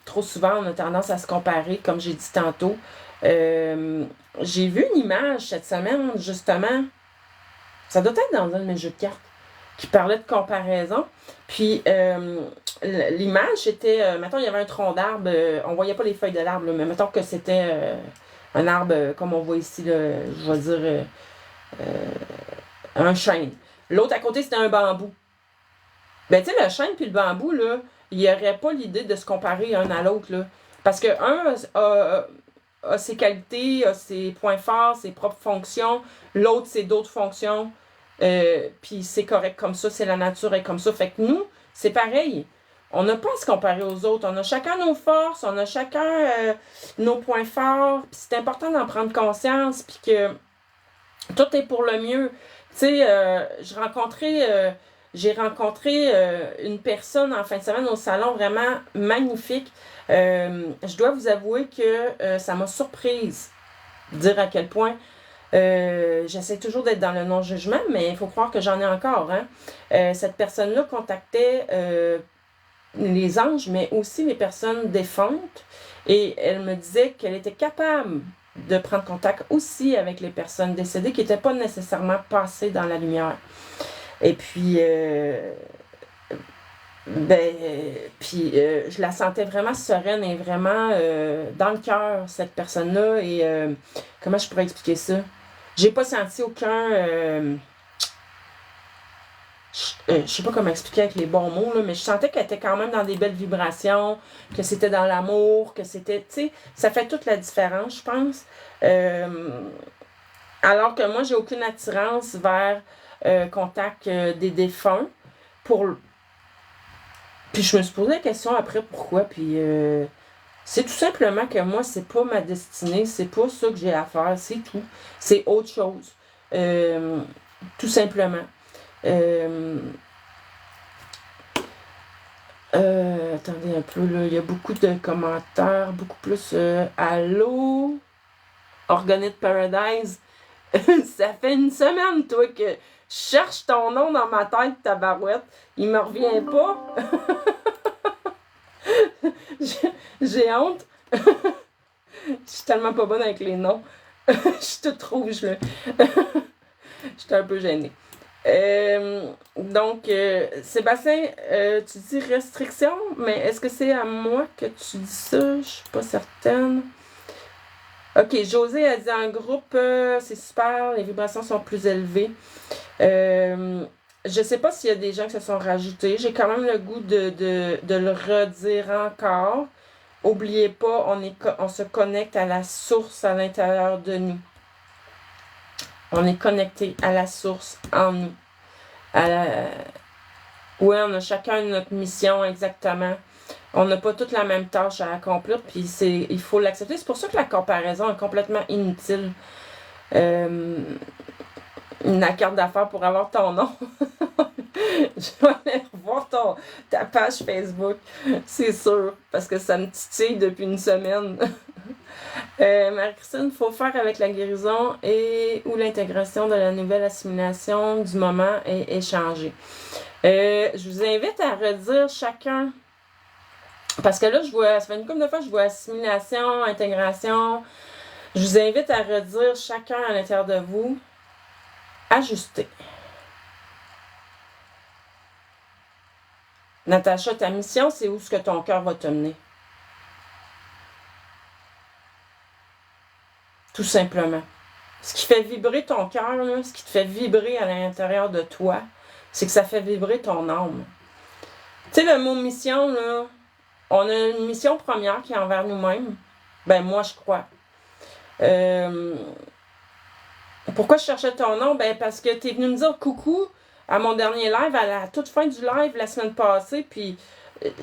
Trop souvent, on a tendance à se comparer, comme j'ai dit tantôt. J'ai vu une image cette semaine, justement. Ça doit être dans un de mes jeux de cartes qui parlait de comparaison. Puis, l'image, c'était, mettons, il y avait un tronc d'arbre. On voyait pas les feuilles de l'arbre, mais mettons que c'était un arbre, comme on voit ici, là, je vais dire, un chêne. L'autre à côté, c'était un bambou. Ben, tu sais, le chêne puis le bambou, là, il n'y aurait pas l'idée de se comparer un à l'autre, là. Parce que un a ses qualités, a ses points forts, ses propres fonctions. L'autre, c'est d'autres fonctions. Puis c'est correct comme ça, c'est la nature est comme ça. Fait que nous, c'est pareil. On n'a pas à se comparer aux autres. On a chacun nos forces, on a chacun nos points forts. Puis c'est important d'en prendre conscience, puis que tout est pour le mieux. Tu sais, j'ai rencontré une personne en fin de semaine au salon vraiment magnifique. Je dois vous avouer que ça m'a surprise de dire à quel point j'essaie toujours d'être dans le non-jugement, mais il faut croire que j'en ai encore. Hein. Cette personne-là contactait les anges, mais aussi les personnes défuntes, et elle me disait qu'elle était capable de prendre contact aussi avec les personnes décédées qui n'étaient pas nécessairement passées dans la lumière. Et puis, je la sentais vraiment sereine et vraiment dans le cœur, cette personne-là. Et comment je pourrais expliquer ça? J'ai pas senti aucun... je sais pas comment expliquer avec les bons mots, là, mais je sentais qu'elle était quand même dans des belles vibrations, que c'était dans l'amour, que c'était, tu sais, ça fait toute la différence, je pense. Alors que moi, j'ai aucune attirance vers contact des défunts. Puis je me suis posé la question après pourquoi, puis c'est tout simplement que moi, c'est pas ma destinée, c'est pas ça que j'ai à faire, c'est tout. C'est autre chose. Tout simplement. Attendez un peu, là. Il y a beaucoup de commentaires, beaucoup plus. Allô? Organite Paradise. Ça fait une semaine, toi, que je cherche ton nom dans ma tête, tabarouette. Il me revient pas. J'ai honte. Je suis tellement pas bonne avec les noms. Je suis toute rouge, là. J'étais un peu gênée. Donc, Sébastien, tu dis restriction, mais est-ce que c'est à moi que tu dis ça? Je suis pas certaine. Ok, José a dit en groupe, c'est super, les vibrations sont plus élevées. Je sais pas s'il y a des gens qui se sont rajoutés. J'ai quand même le goût de le redire encore. Oubliez pas, on se connecte à la source à l'intérieur de nous. On est connecté à la source en nous. Oui, on a chacun notre mission exactement. On n'a pas toute la même tâche à accomplir, puis il faut l'accepter. C'est pour ça que la comparaison est complètement inutile. Une carte d'affaires pour avoir ton nom. Je vais aller revoir ta page Facebook, c'est sûr, parce que ça me titille depuis une semaine. Marie-Christine, il faut faire avec la guérison ou l'intégration de la nouvelle assimilation du moment et échanger. Je vous invite à redire chacun, parce que là, ça fait une couple de fois que je vois assimilation, intégration. Je vous invite à redire chacun à l'intérieur de vous, ajuster. Natacha, ta mission, c'est où ce que ton cœur va te mener? Tout simplement. Ce qui fait vibrer ton cœur, ce qui te fait vibrer à l'intérieur de toi, c'est que ça fait vibrer ton âme. Tu sais, le mot mission, là, on a une mission première qui est envers nous-mêmes. Ben, moi, je crois. Pourquoi je cherchais ton nom? Ben, parce que tu es venu me dire coucou à mon dernier live, à la toute fin du live la semaine passée, puis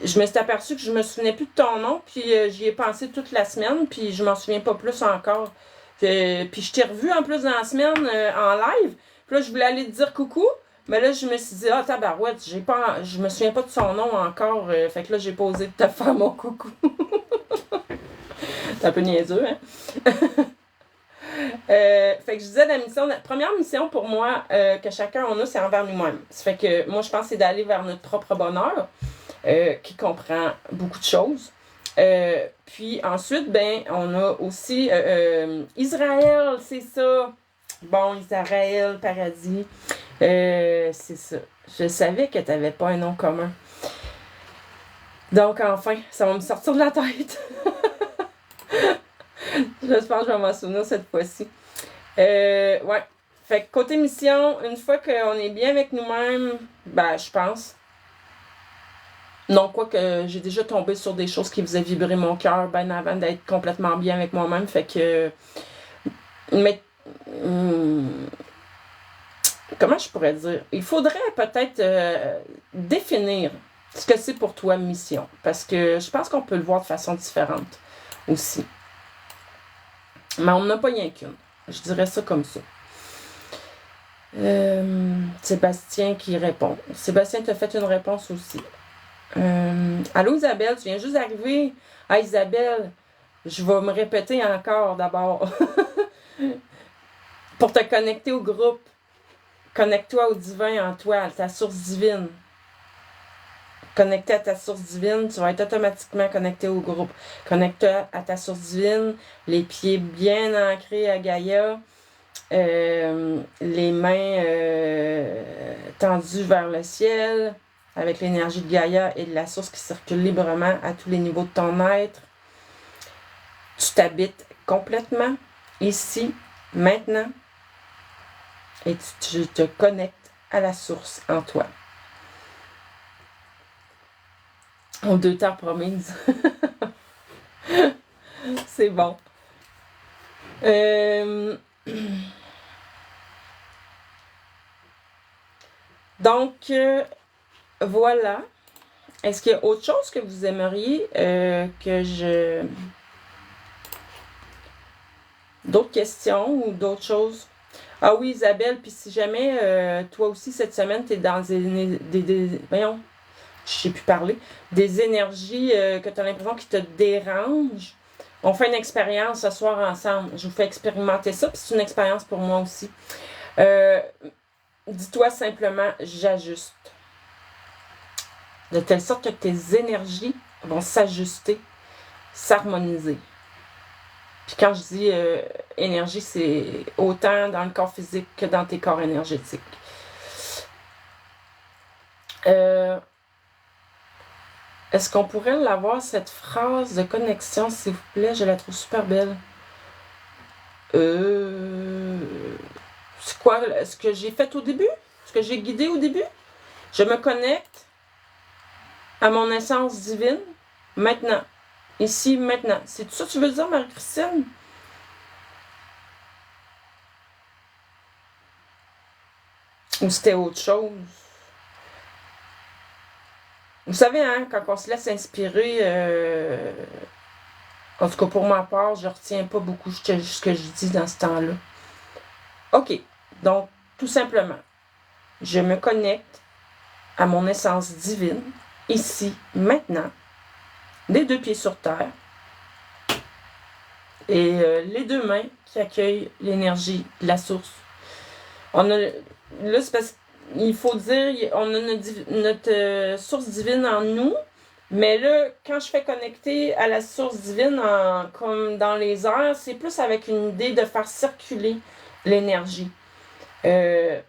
je me suis aperçue que je me souvenais plus de ton nom, puis j'y ai pensé toute la semaine, puis je m'en souviens pas plus encore. Puis je t'ai revu en plus dans la semaine en live, puis là je voulais aller te dire coucou, Mais là, je me suis dit, ah, tabarouette, je me souviens pas de son nom encore. Fait que là, j'ai pas osé te faire mon coucou. C'est un peu niaiseux, hein? Fait que je disais, la première mission pour moi que chacun en a, c'est envers nous-mêmes. Ça fait que moi, je pense que c'est d'aller vers notre propre bonheur, qui comprend beaucoup de choses. Puis ensuite, ben, on a aussi Israël, c'est ça. Bon, Israël, paradis. C'est ça. Je savais que tu n'avais pas un nom commun. Donc, enfin, ça va me sortir de la tête. J'espère que je vais m'en souvenir cette fois-ci. Ouais. Fait que côté mission, une fois qu'on est bien avec nous-mêmes, ben, je pense. Non, quoique j'ai déjà tombé sur des choses qui faisaient vibrer mon cœur ben avant d'être complètement bien avec moi-même. Fait que. Mais. Comment je pourrais dire? Il faudrait peut-être définir ce que c'est pour toi mission. Parce que je pense qu'on peut le voir de façon différente aussi. Mais on n'en a pas rien qu'une. Je dirais ça comme ça. Sébastien qui répond. Sébastien t'a fait une réponse aussi. Allô Isabelle, tu viens juste d'arriver. Ah Isabelle, je vais me répéter encore d'abord. Pour te connecter au groupe, connecte-toi au divin en toi, à ta source divine. Connecté à ta source divine, tu vas être automatiquement connecté au groupe. Connecte-toi à ta source divine, les pieds bien ancrés à Gaïa, les mains tendues vers le ciel, avec l'énergie de Gaïa et de la source qui circule librement à tous les niveaux de ton être. Tu t'habites complètement ici, maintenant, et tu te connectes à la source en toi. En 2 temps promise. C'est bon. Donc, voilà. Est-ce qu'il y a autre chose que vous aimeriez que je... D'autres questions ou d'autres choses? Ah oui, Isabelle, puis si jamais, toi aussi, cette semaine, tu es dans voyons, je sais plus parler, des énergies que tu as l'impression qui te dérangent, on fait une expérience ce soir ensemble. Je vous fais expérimenter ça, puis c'est une expérience pour moi aussi. Dis-toi simplement, j'ajuste. De telle sorte que tes énergies vont s'ajuster, s'harmoniser. Puis quand je dis énergie, c'est autant dans le corps physique que dans tes corps énergétiques. Est-ce qu'on pourrait l'avoir, cette phrase de connexion, s'il vous plaît? Je la trouve super belle. C'est quoi ce que j'ai fait au début? Ce que j'ai guidé au début? Je me connecte à mon essence divine maintenant. Ici, maintenant. C'est tout ça que tu veux dire, Marie-Christine? Ou c'était autre chose? Vous savez, hein, quand on se laisse inspirer, en tout cas pour ma part, je retiens pas beaucoup ce que je dis dans ce temps-là. OK. Donc, tout simplement, je me connecte à mon essence divine, ici, maintenant, les 2 pieds sur terre, et les 2 mains qui accueillent l'énergie de la source. Là, c'est parce qu'il faut dire, on a notre source divine en nous, mais là, quand je fais connecter à la source divine, comme dans les airs, c'est plus avec une idée de faire circuler l'énergie.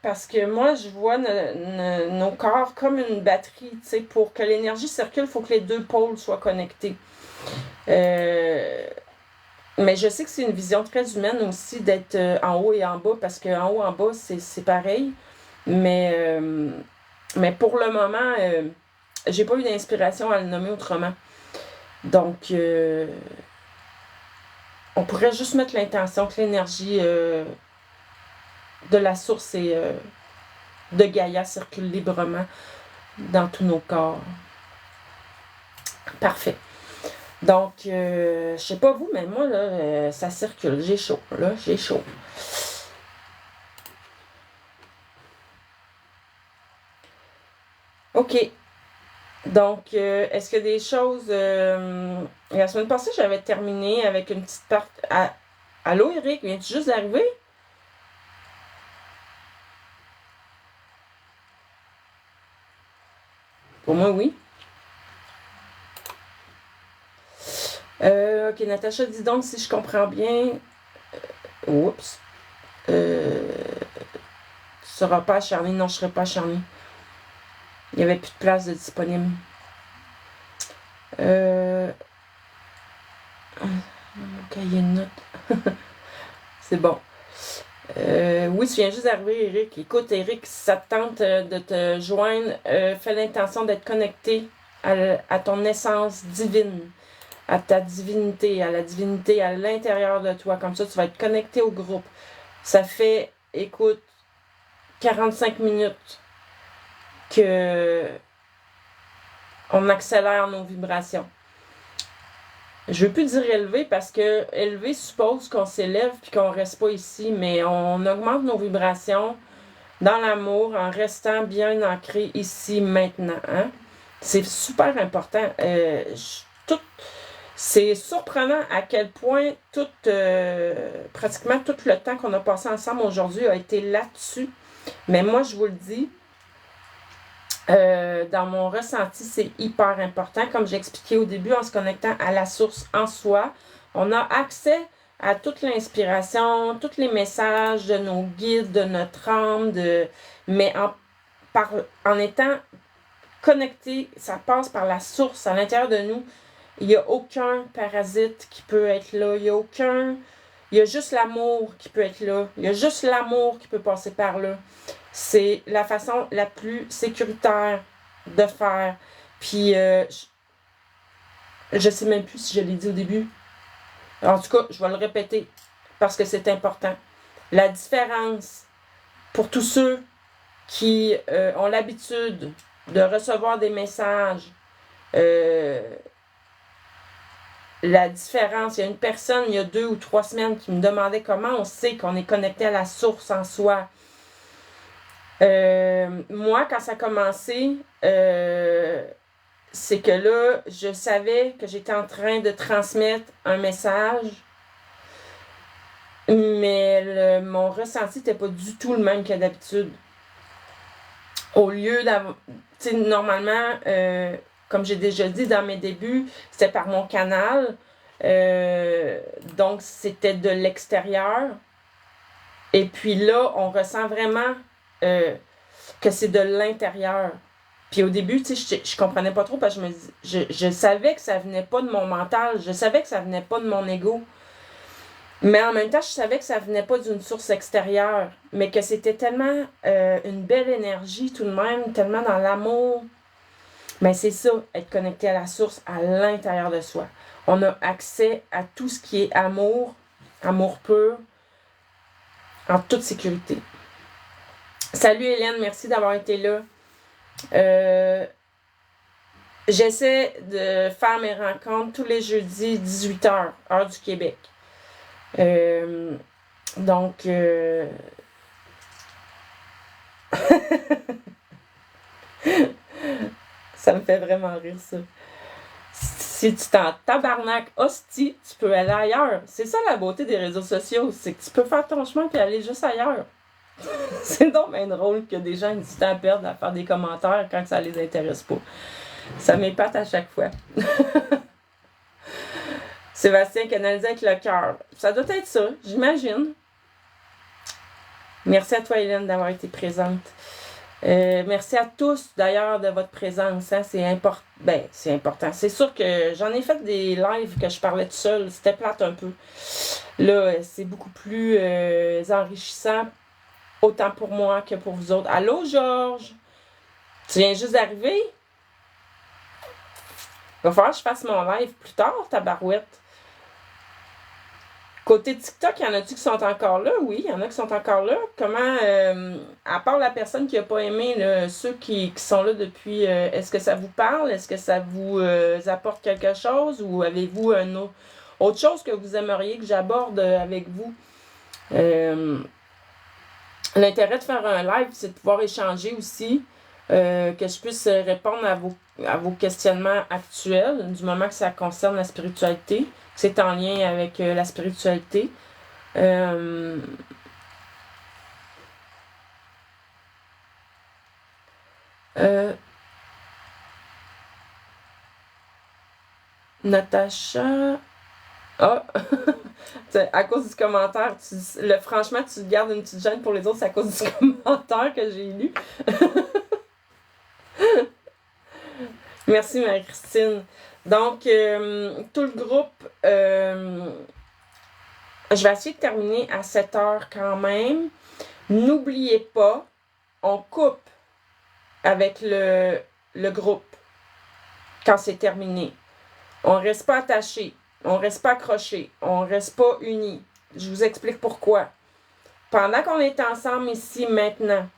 Parce que moi, je vois nos corps comme une batterie, tu sais, pour que l'énergie circule, il faut que les 2 pôles soient connectés. Mais je sais que c'est une vision très humaine aussi d'être en haut et en bas, parce qu'en haut, en bas, c'est pareil. Mais pour le moment, j'ai pas eu d'inspiration à le nommer autrement. Donc, on pourrait juste mettre l'intention que l'énergie de la source et de Gaïa circule librement dans tous nos corps. Parfait. Donc, je sais pas vous, mais moi, là, ça circule. J'ai chaud. Là, j'ai chaud. OK. Donc, est-ce qu'il y a des choses... la semaine passée, j'avais terminé avec une petite partie... Allô, Eric, viens-tu juste d'arriver? Pour moi, oui. OK, Natacha, dis donc si je comprends bien... oups. Tu seras pas acharné. Non, je serai pas acharné. Il n'y avait plus de place de disponible. Mon cahier de notes. C'est bon. Oui, tu viens juste d'arriver, Eric. Écoute, Eric, si ça te tente de te joindre, fais l'intention d'être connecté à ton essence divine, à ta divinité, à la divinité à l'intérieur de toi. Comme ça, tu vas être connecté au groupe. Ça fait, écoute, 45 minutes que on accélère nos vibrations. Je veux plus dire élevé parce que élevé suppose qu'on s'élève puis qu'on reste pas ici, mais on augmente nos vibrations dans l'amour en restant bien ancré ici maintenant. Hein? C'est super important. C'est surprenant à quel point pratiquement tout le temps qu'on a passé ensemble aujourd'hui a été là-dessus. Mais moi, je vous le dis, dans mon ressenti, c'est hyper important. Comme j'ai expliqué au début, en se connectant à la source en soi, on a accès à toute l'inspiration, tous les messages de nos guides, de notre âme, mais en étant connecté, ça passe par la source à l'intérieur de nous. Il n'y a aucun parasite qui peut être là. Il y a juste l'amour qui peut être là. Il y a juste l'amour qui peut passer par là. C'est la façon la plus sécuritaire de faire. Puis, je sais même plus si je l'ai dit au début. En tout cas, je vais le répéter parce que c'est important. La différence pour tous ceux qui ont l'habitude de recevoir des messages, la différence, il y a une personne, il y a 2 ou 3 semaines, qui me demandait comment on sait qu'on est connecté à la source en soi. Moi, quand ça a commencé, c'est que là, je savais que j'étais en train de transmettre un message, mais mon ressenti n'était pas du tout le même que d'habitude. Au lieu d'avoir... Tu sais, normalement, comme j'ai déjà dit dans mes débuts, c'était par mon canal. Donc, c'était de l'extérieur. Et puis là, on ressent vraiment que c'est de l'intérieur. Puis au début, tu sais, je comprenais pas trop parce que je savais que ça venait pas de mon mental. Je savais que ça venait pas de mon ego. Mais en même temps, je savais que ça venait pas d'une source extérieure. Mais que c'était tellement une belle énergie tout de même, tellement dans l'amour. Mais c'est ça, être connecté à la source à l'intérieur de soi. On a accès à tout ce qui est amour, amour pur, en toute sécurité. Salut Hélène, merci d'avoir été là. J'essaie de faire mes rencontres tous les jeudis 18h, heure du Québec. Donc, ça me fait vraiment rire ça. Si tu t'en tabarnak hostie, tu peux aller ailleurs. C'est ça la beauté des réseaux sociaux, c'est que tu peux faire ton chemin et aller juste ailleurs. C'est donc bien drôle que des gens aient du temps à perdre à faire des commentaires quand ça les intéresse pas. Ça m'épate à chaque fois. Sébastien canalisé avec le cœur. Ça doit être ça, j'imagine. Merci à toi, Hélène, d'avoir été présente. Merci à tous, d'ailleurs, de votre présence. Hein, c'est important. Ben, c'est important. C'est sûr que j'en ai fait des lives que je parlais tout seul. C'était plate un peu. Là, c'est beaucoup plus enrichissant, autant pour moi que pour vous autres. Allô, Georges? Tu viens juste d'arriver? Il va falloir que je fasse mon live plus tard, tabarouette. Côté TikTok, y en a-tu qui sont encore là? Oui, il y en a qui sont encore là. Comment, à part la personne qui n'a pas aimé, là, ceux qui sont là depuis, est-ce que ça vous parle? Est-ce que ça vous apporte quelque chose? Ou avez-vous autre chose que vous aimeriez que j'aborde avec vous? L'intérêt de faire un live, c'est de pouvoir échanger aussi. que je puisse répondre à vos questionnements actuels, du moment que ça concerne la spiritualité, que c'est en lien avec la spiritualité. Natacha. Ah! À cause du commentaire, franchement, tu te gardes une petite gêne pour les autres, c'est à cause du commentaire que j'ai lu. Merci Marie-Christine. Donc, tout le groupe, je vais essayer de terminer à 7 heures quand même. N'oubliez pas, on coupe avec le groupe quand c'est terminé. On ne reste pas attaché, on ne reste pas accroché, on ne reste pas unis. Je vous explique pourquoi. Pendant qu'on est ensemble ici maintenant,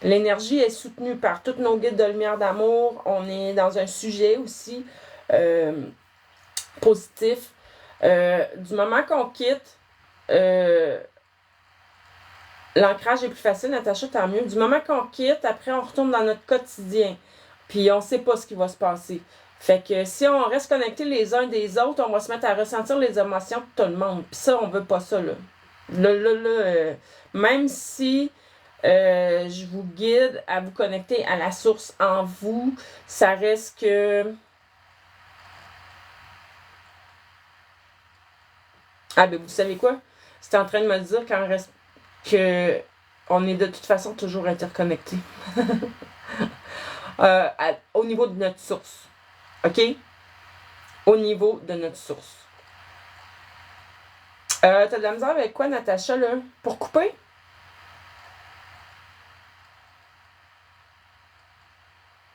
l'énergie est soutenue par tous nos guides de lumière d'amour. On est dans un sujet aussi positif. Du moment qu'on quitte, l'ancrage est plus facile, Natacha, tant mieux. Du moment qu'on quitte, après, on retourne dans notre quotidien. Puis on ne sait pas ce qui va se passer. Fait que si on reste connectés les uns des autres, on va se mettre à ressentir les émotions de tout le monde. Puis ça, on veut pas ça, là. Même si je vous guide à vous connecter à la source en vous, ça reste que... Ah, ben vous savez quoi? C'était en train de me dire que on est de toute façon toujours interconnectés. Au niveau de notre source. OK? Au niveau de notre source. T'as de la misère avec quoi, Natacha, là? Pour couper?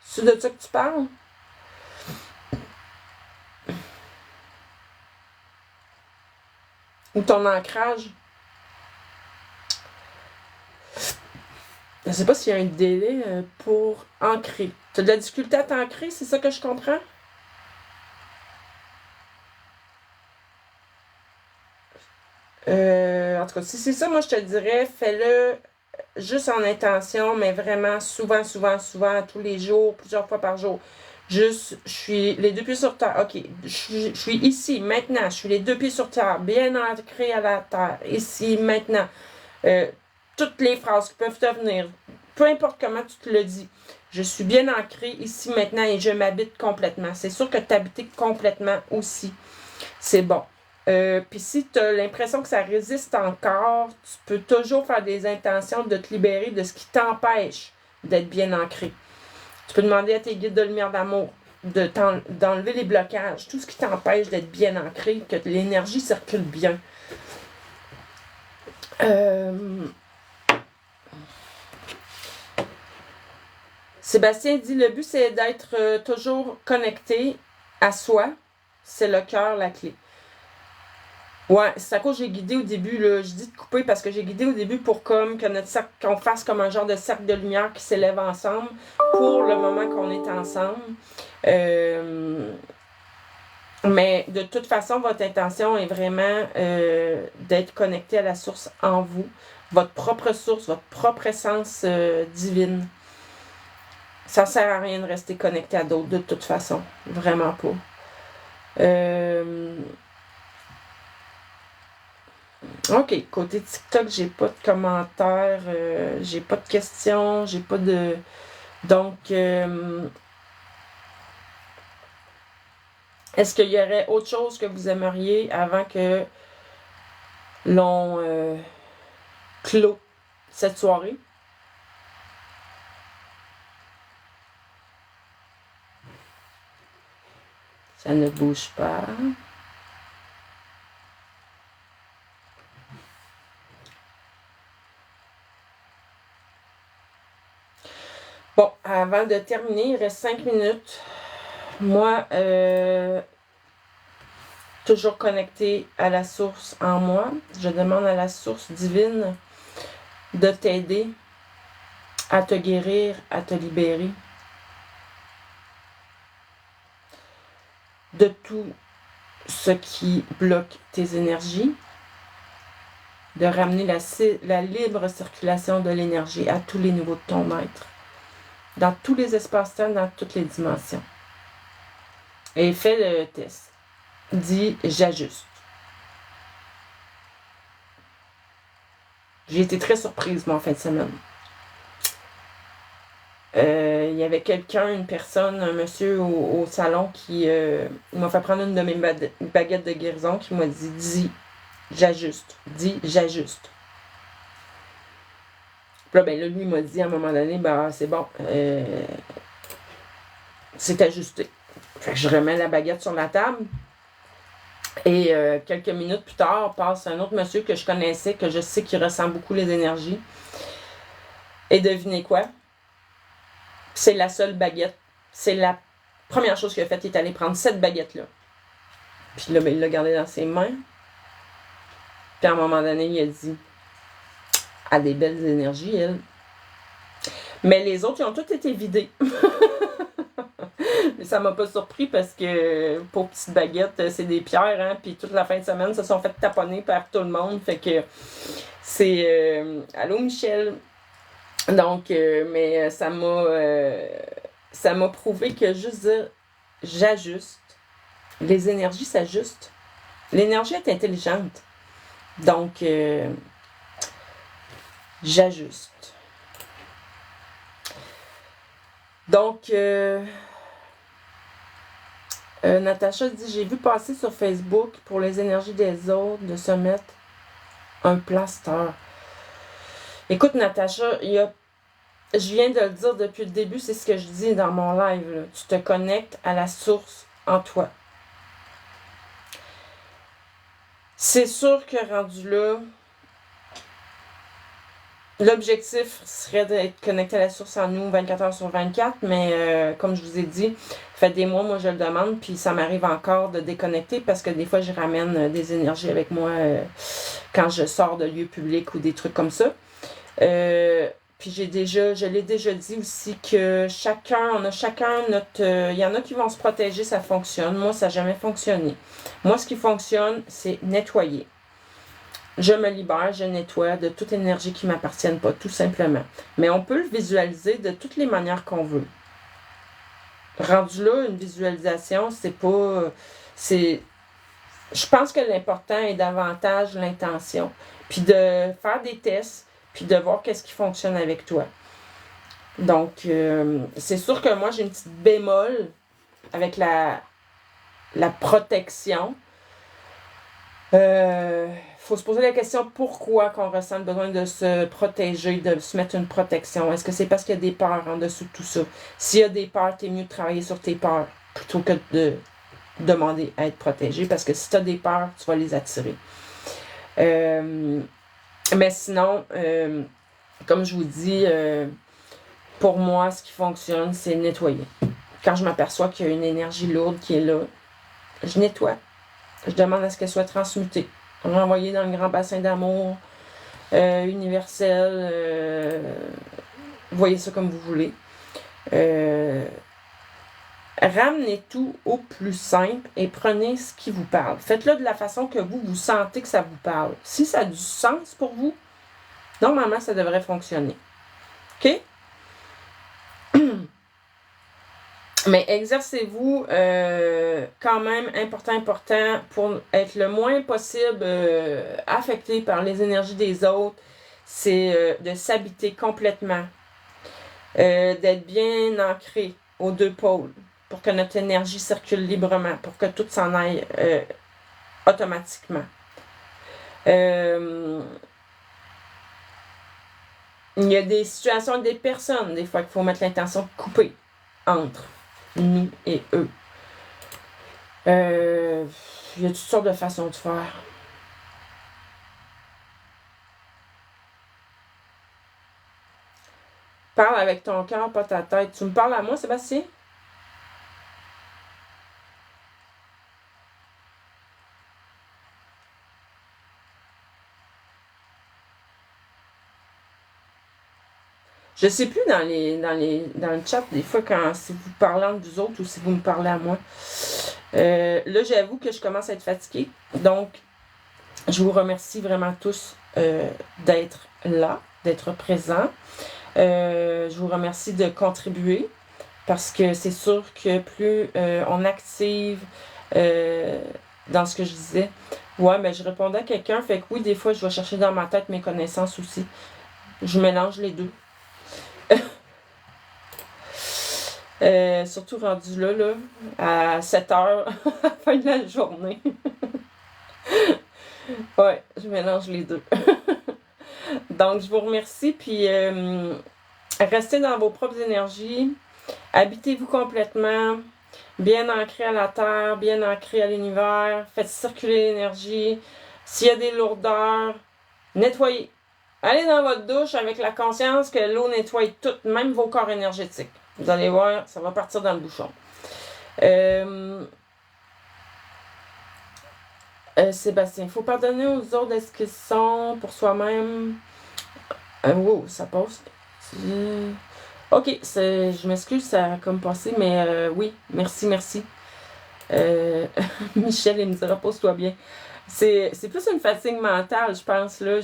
C'est de ça que tu parles? Ou ton ancrage? Je sais pas s'il y a un délai pour ancrer. T'as de la difficulté à t'ancrer, c'est ça que je comprends? En tout cas, si c'est ça, moi je te dirais, fais-le juste en intention, mais vraiment souvent, tous les jours, plusieurs fois par jour. Juste, je suis les deux pieds sur terre. OK, je suis ici, maintenant. Je suis les deux pieds sur terre, bien ancré à la terre. Ici, maintenant. Toutes les phrases qui peuvent te venir, peu importe comment tu te le dis. Je suis bien ancré ici, maintenant, et je m'habite complètement. C'est sûr que t'habiter complètement aussi. C'est bon. Puis si tu as l'impression que ça résiste encore, tu peux toujours faire des intentions de te libérer de ce qui t'empêche d'être bien ancré. Tu peux demander à tes guides de lumière d'amour d'enlever les blocages, tout ce qui t'empêche d'être bien ancré, que l'énergie circule bien. Sébastien dit, le but c'est d'être toujours connecté à soi. C'est le cœur, la clé. Ouais, c'est à cause que j'ai guidé au début, là. Je dis de couper parce que j'ai guidé au début pour comme que notre cercle, qu'on fasse comme un genre de cercle de lumière qui s'élève ensemble pour le moment qu'on est ensemble. Mais de toute façon, votre intention est vraiment d'être connecté à la source en vous, votre propre source, votre propre essence divine. Ça sert à rien de rester connecté à d'autres de toute façon. Vraiment pas. OK. Côté TikTok, j'ai pas de commentaires, j'ai pas de questions, j'ai pas de... Donc, est-ce qu'il y aurait autre chose que vous aimeriez avant que l'on clôt cette soirée? Ça ne bouge pas. Bon, avant de terminer, il reste 5 minutes. Moi, toujours connecté à la source en moi, je demande à la source divine de t'aider à te guérir, à te libérer de tout ce qui bloque tes énergies, de ramener la libre circulation de l'énergie à tous les niveaux de ton être. dans tous les espaces-temps, dans toutes les dimensions. Et fais le test. Dis « j'ajuste ». J'ai été très surprise, moi, en fin de semaine. Il y avait une personne, un monsieur au salon qui m'a fait prendre une de mes baguettes de guérison qui m'a dit « dis j'ajuste ». Dis « j'ajuste ». Puis là, lui, il m'a dit à un moment donné, c'est bon, c'est ajusté. Fait que je remets la baguette sur la table. Et quelques minutes plus tard, passe un autre monsieur que je connaissais, que je sais qu'il ressent beaucoup les énergies. Et devinez quoi? C'est la seule baguette. C'est la première chose qu'il a faite. Il est allé prendre cette baguette-là. Puis là, il l'a gardée dans ses mains. Puis à un moment donné, il a dit « Elle a des belles énergies, elle. » Mais les autres, ils ont tous été vidés. Mais ça m'a pas surpris parce que pour petite baguette, c'est des pierres, hein, puis toute la fin de semaine, se sont fait taponner par tout le monde. Fait que c'est allô Michel. Donc, mais ça m'a prouvé que juste dire j'ajuste, les énergies s'ajustent. L'énergie est intelligente. Donc, j'ajuste. Donc, Natacha dit « J'ai vu passer sur Facebook pour les énergies des autres de se mettre un plaster. » Écoute, Natacha, je viens de le dire depuis le début, c'est ce que je dis dans mon live. Là. Tu te connectes à la source en toi. C'est sûr que rendu là, l'objectif serait d'être connecté à la source en nous 24 heures sur 24, mais comme je vous ai dit, ça fait des mois, moi je le demande, puis ça m'arrive encore de déconnecter parce que des fois je ramène des énergies avec moi quand je sors de lieux publics ou des trucs comme ça. Puis je l'ai déjà dit aussi que on a chacun notre... Il y en a qui vont se protéger, ça fonctionne. Moi, ça n'a jamais fonctionné. Moi, ce qui fonctionne, c'est nettoyer. Je me libère, je nettoie de toute énergie qui ne m'appartienne pas, tout simplement. Mais on peut le visualiser de toutes les manières qu'on veut. Rendu là, une visualisation, c'est pas... Je pense que l'important est davantage l'intention. Puis de faire des tests, puis de voir qu'est-ce qui fonctionne avec toi. Donc, c'est sûr que moi, j'ai une petite bémol avec la protection. Faut se poser la question pourquoi qu'on ressent le besoin de se protéger, de se mettre une protection. Est-ce que c'est parce qu'il y a des peurs en dessous de tout ça? S'il y a des peurs, t'es mieux de travailler sur tes peurs plutôt que de demander à être protégé, parce que si tu as des peurs, tu vas les attirer. Mais sinon, comme je vous dis, pour moi, ce qui fonctionne, c'est nettoyer. Quand je m'aperçois qu'il y a une énergie lourde qui est là, je nettoie. Je demande à ce qu'elle soit transmutée, renvoyée dans le grand bassin d'amour universel. Voyez ça comme vous voulez. Ramenez tout au plus simple et prenez ce qui vous parle. Faites-le de la façon que vous sentez que ça vous parle. Si ça a du sens pour vous, normalement, ça devrait fonctionner. OK? Mais exercez-vous quand même, important, pour être le moins possible affecté par les énergies des autres. C'est de s'habiter complètement. D'être bien ancré aux deux pôles pour que notre énergie circule librement, pour que tout s'en aille automatiquement. Il y a des situations, des personnes, des fois qu'il faut mettre l'intention de couper entre nous et eux. Il y a toutes sortes de façons de faire. Parle avec ton cœur, pas ta tête. Tu me parles à moi, Sébastien? Je sais plus dans le chat, des fois, si vous parlez entre vous autres ou si vous me parlez à moi. Là, j'avoue que je commence à être fatiguée. Donc, je vous remercie vraiment tous d'être là, d'être présents. Je vous remercie de contribuer parce que c'est sûr que plus on active dans ce que je disais. Ouais, mais je répondais à quelqu'un, fait que oui, des fois, je vais chercher dans ma tête mes connaissances aussi. Je mélange les deux. Surtout rendu là, à 7 heures, à la fin de la journée. Ouais, je mélange les deux. Donc, je vous remercie, puis restez dans vos propres énergies, habitez-vous complètement, bien ancré à la terre, bien ancré à l'univers, faites circuler l'énergie. S'il y a des lourdeurs, nettoyez. Allez dans votre douche avec la conscience que l'eau nettoie tout, même vos corps énergétiques. Vous allez voir, ça va partir dans le bouchon. Sébastien, il faut pardonner aux autres est-ce qu'ils sont pour soi-même. Wow, ça passe. Ok, je m'excuse, ça a comme passé, mais oui, merci. Michel, il me dira, repose-toi bien. C'est plus une fatigue mentale, je pense, là.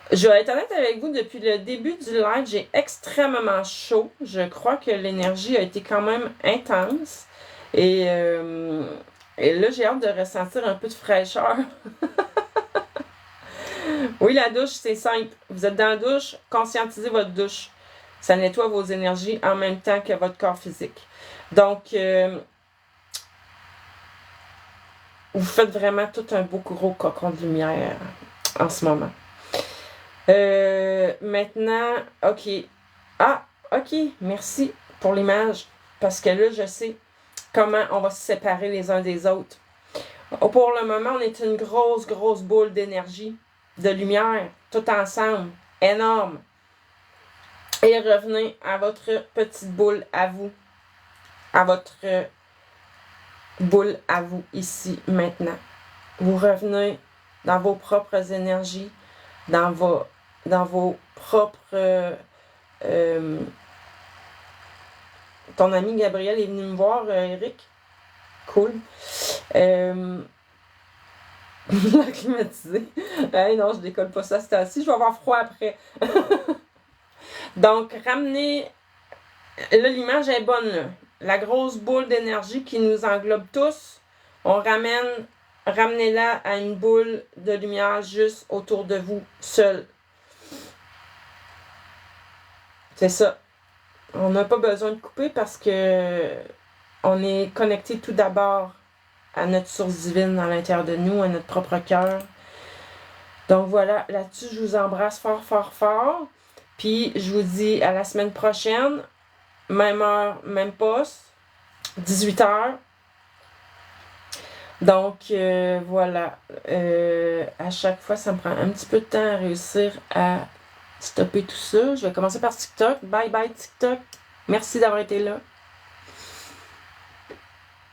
Je vais être honnête avec vous, depuis le début du live, j'ai extrêmement chaud. Je crois que l'énergie a été quand même intense. Et là, j'ai hâte de ressentir un peu de fraîcheur. Oui, la douche, c'est simple. Vous êtes dans la douche, conscientisez votre douche. Ça nettoie vos énergies en même temps que votre corps physique. Donc, vous faites vraiment tout un beau gros cocon de lumière en ce moment. Maintenant, ok. Ah, ok, merci pour l'image. Parce que là, je sais comment on va se séparer les uns des autres. Pour le moment, on est une grosse boule d'énergie, de lumière, tout ensemble, énorme. Et revenez à votre petite boule à vous, à votre boule à vous, ici, maintenant. Vous revenez dans vos propres énergies, dans vos propres... ton ami Gabriel est venu me voir, Eric. Cool. La climatisée. Hey, non, je décolle pas ça cette temps-ci. Je vais avoir froid après. Donc, ramenez... Là, l'image est bonne, là. La grosse boule d'énergie qui nous englobe tous, on ramenez-la à une boule de lumière juste autour de vous, seul. C'est ça. On n'a pas besoin de couper parce que on est connecté tout d'abord à notre source divine à l'intérieur de nous, à notre propre cœur. Donc voilà, là-dessus, je vous embrasse fort. Puis je vous dis à la semaine prochaine. Même heure, même poste, 18h. Donc, voilà. À chaque fois, ça me prend un petit peu de temps à réussir à stopper tout ça. Je vais commencer par TikTok. Bye bye TikTok. Merci d'avoir été là.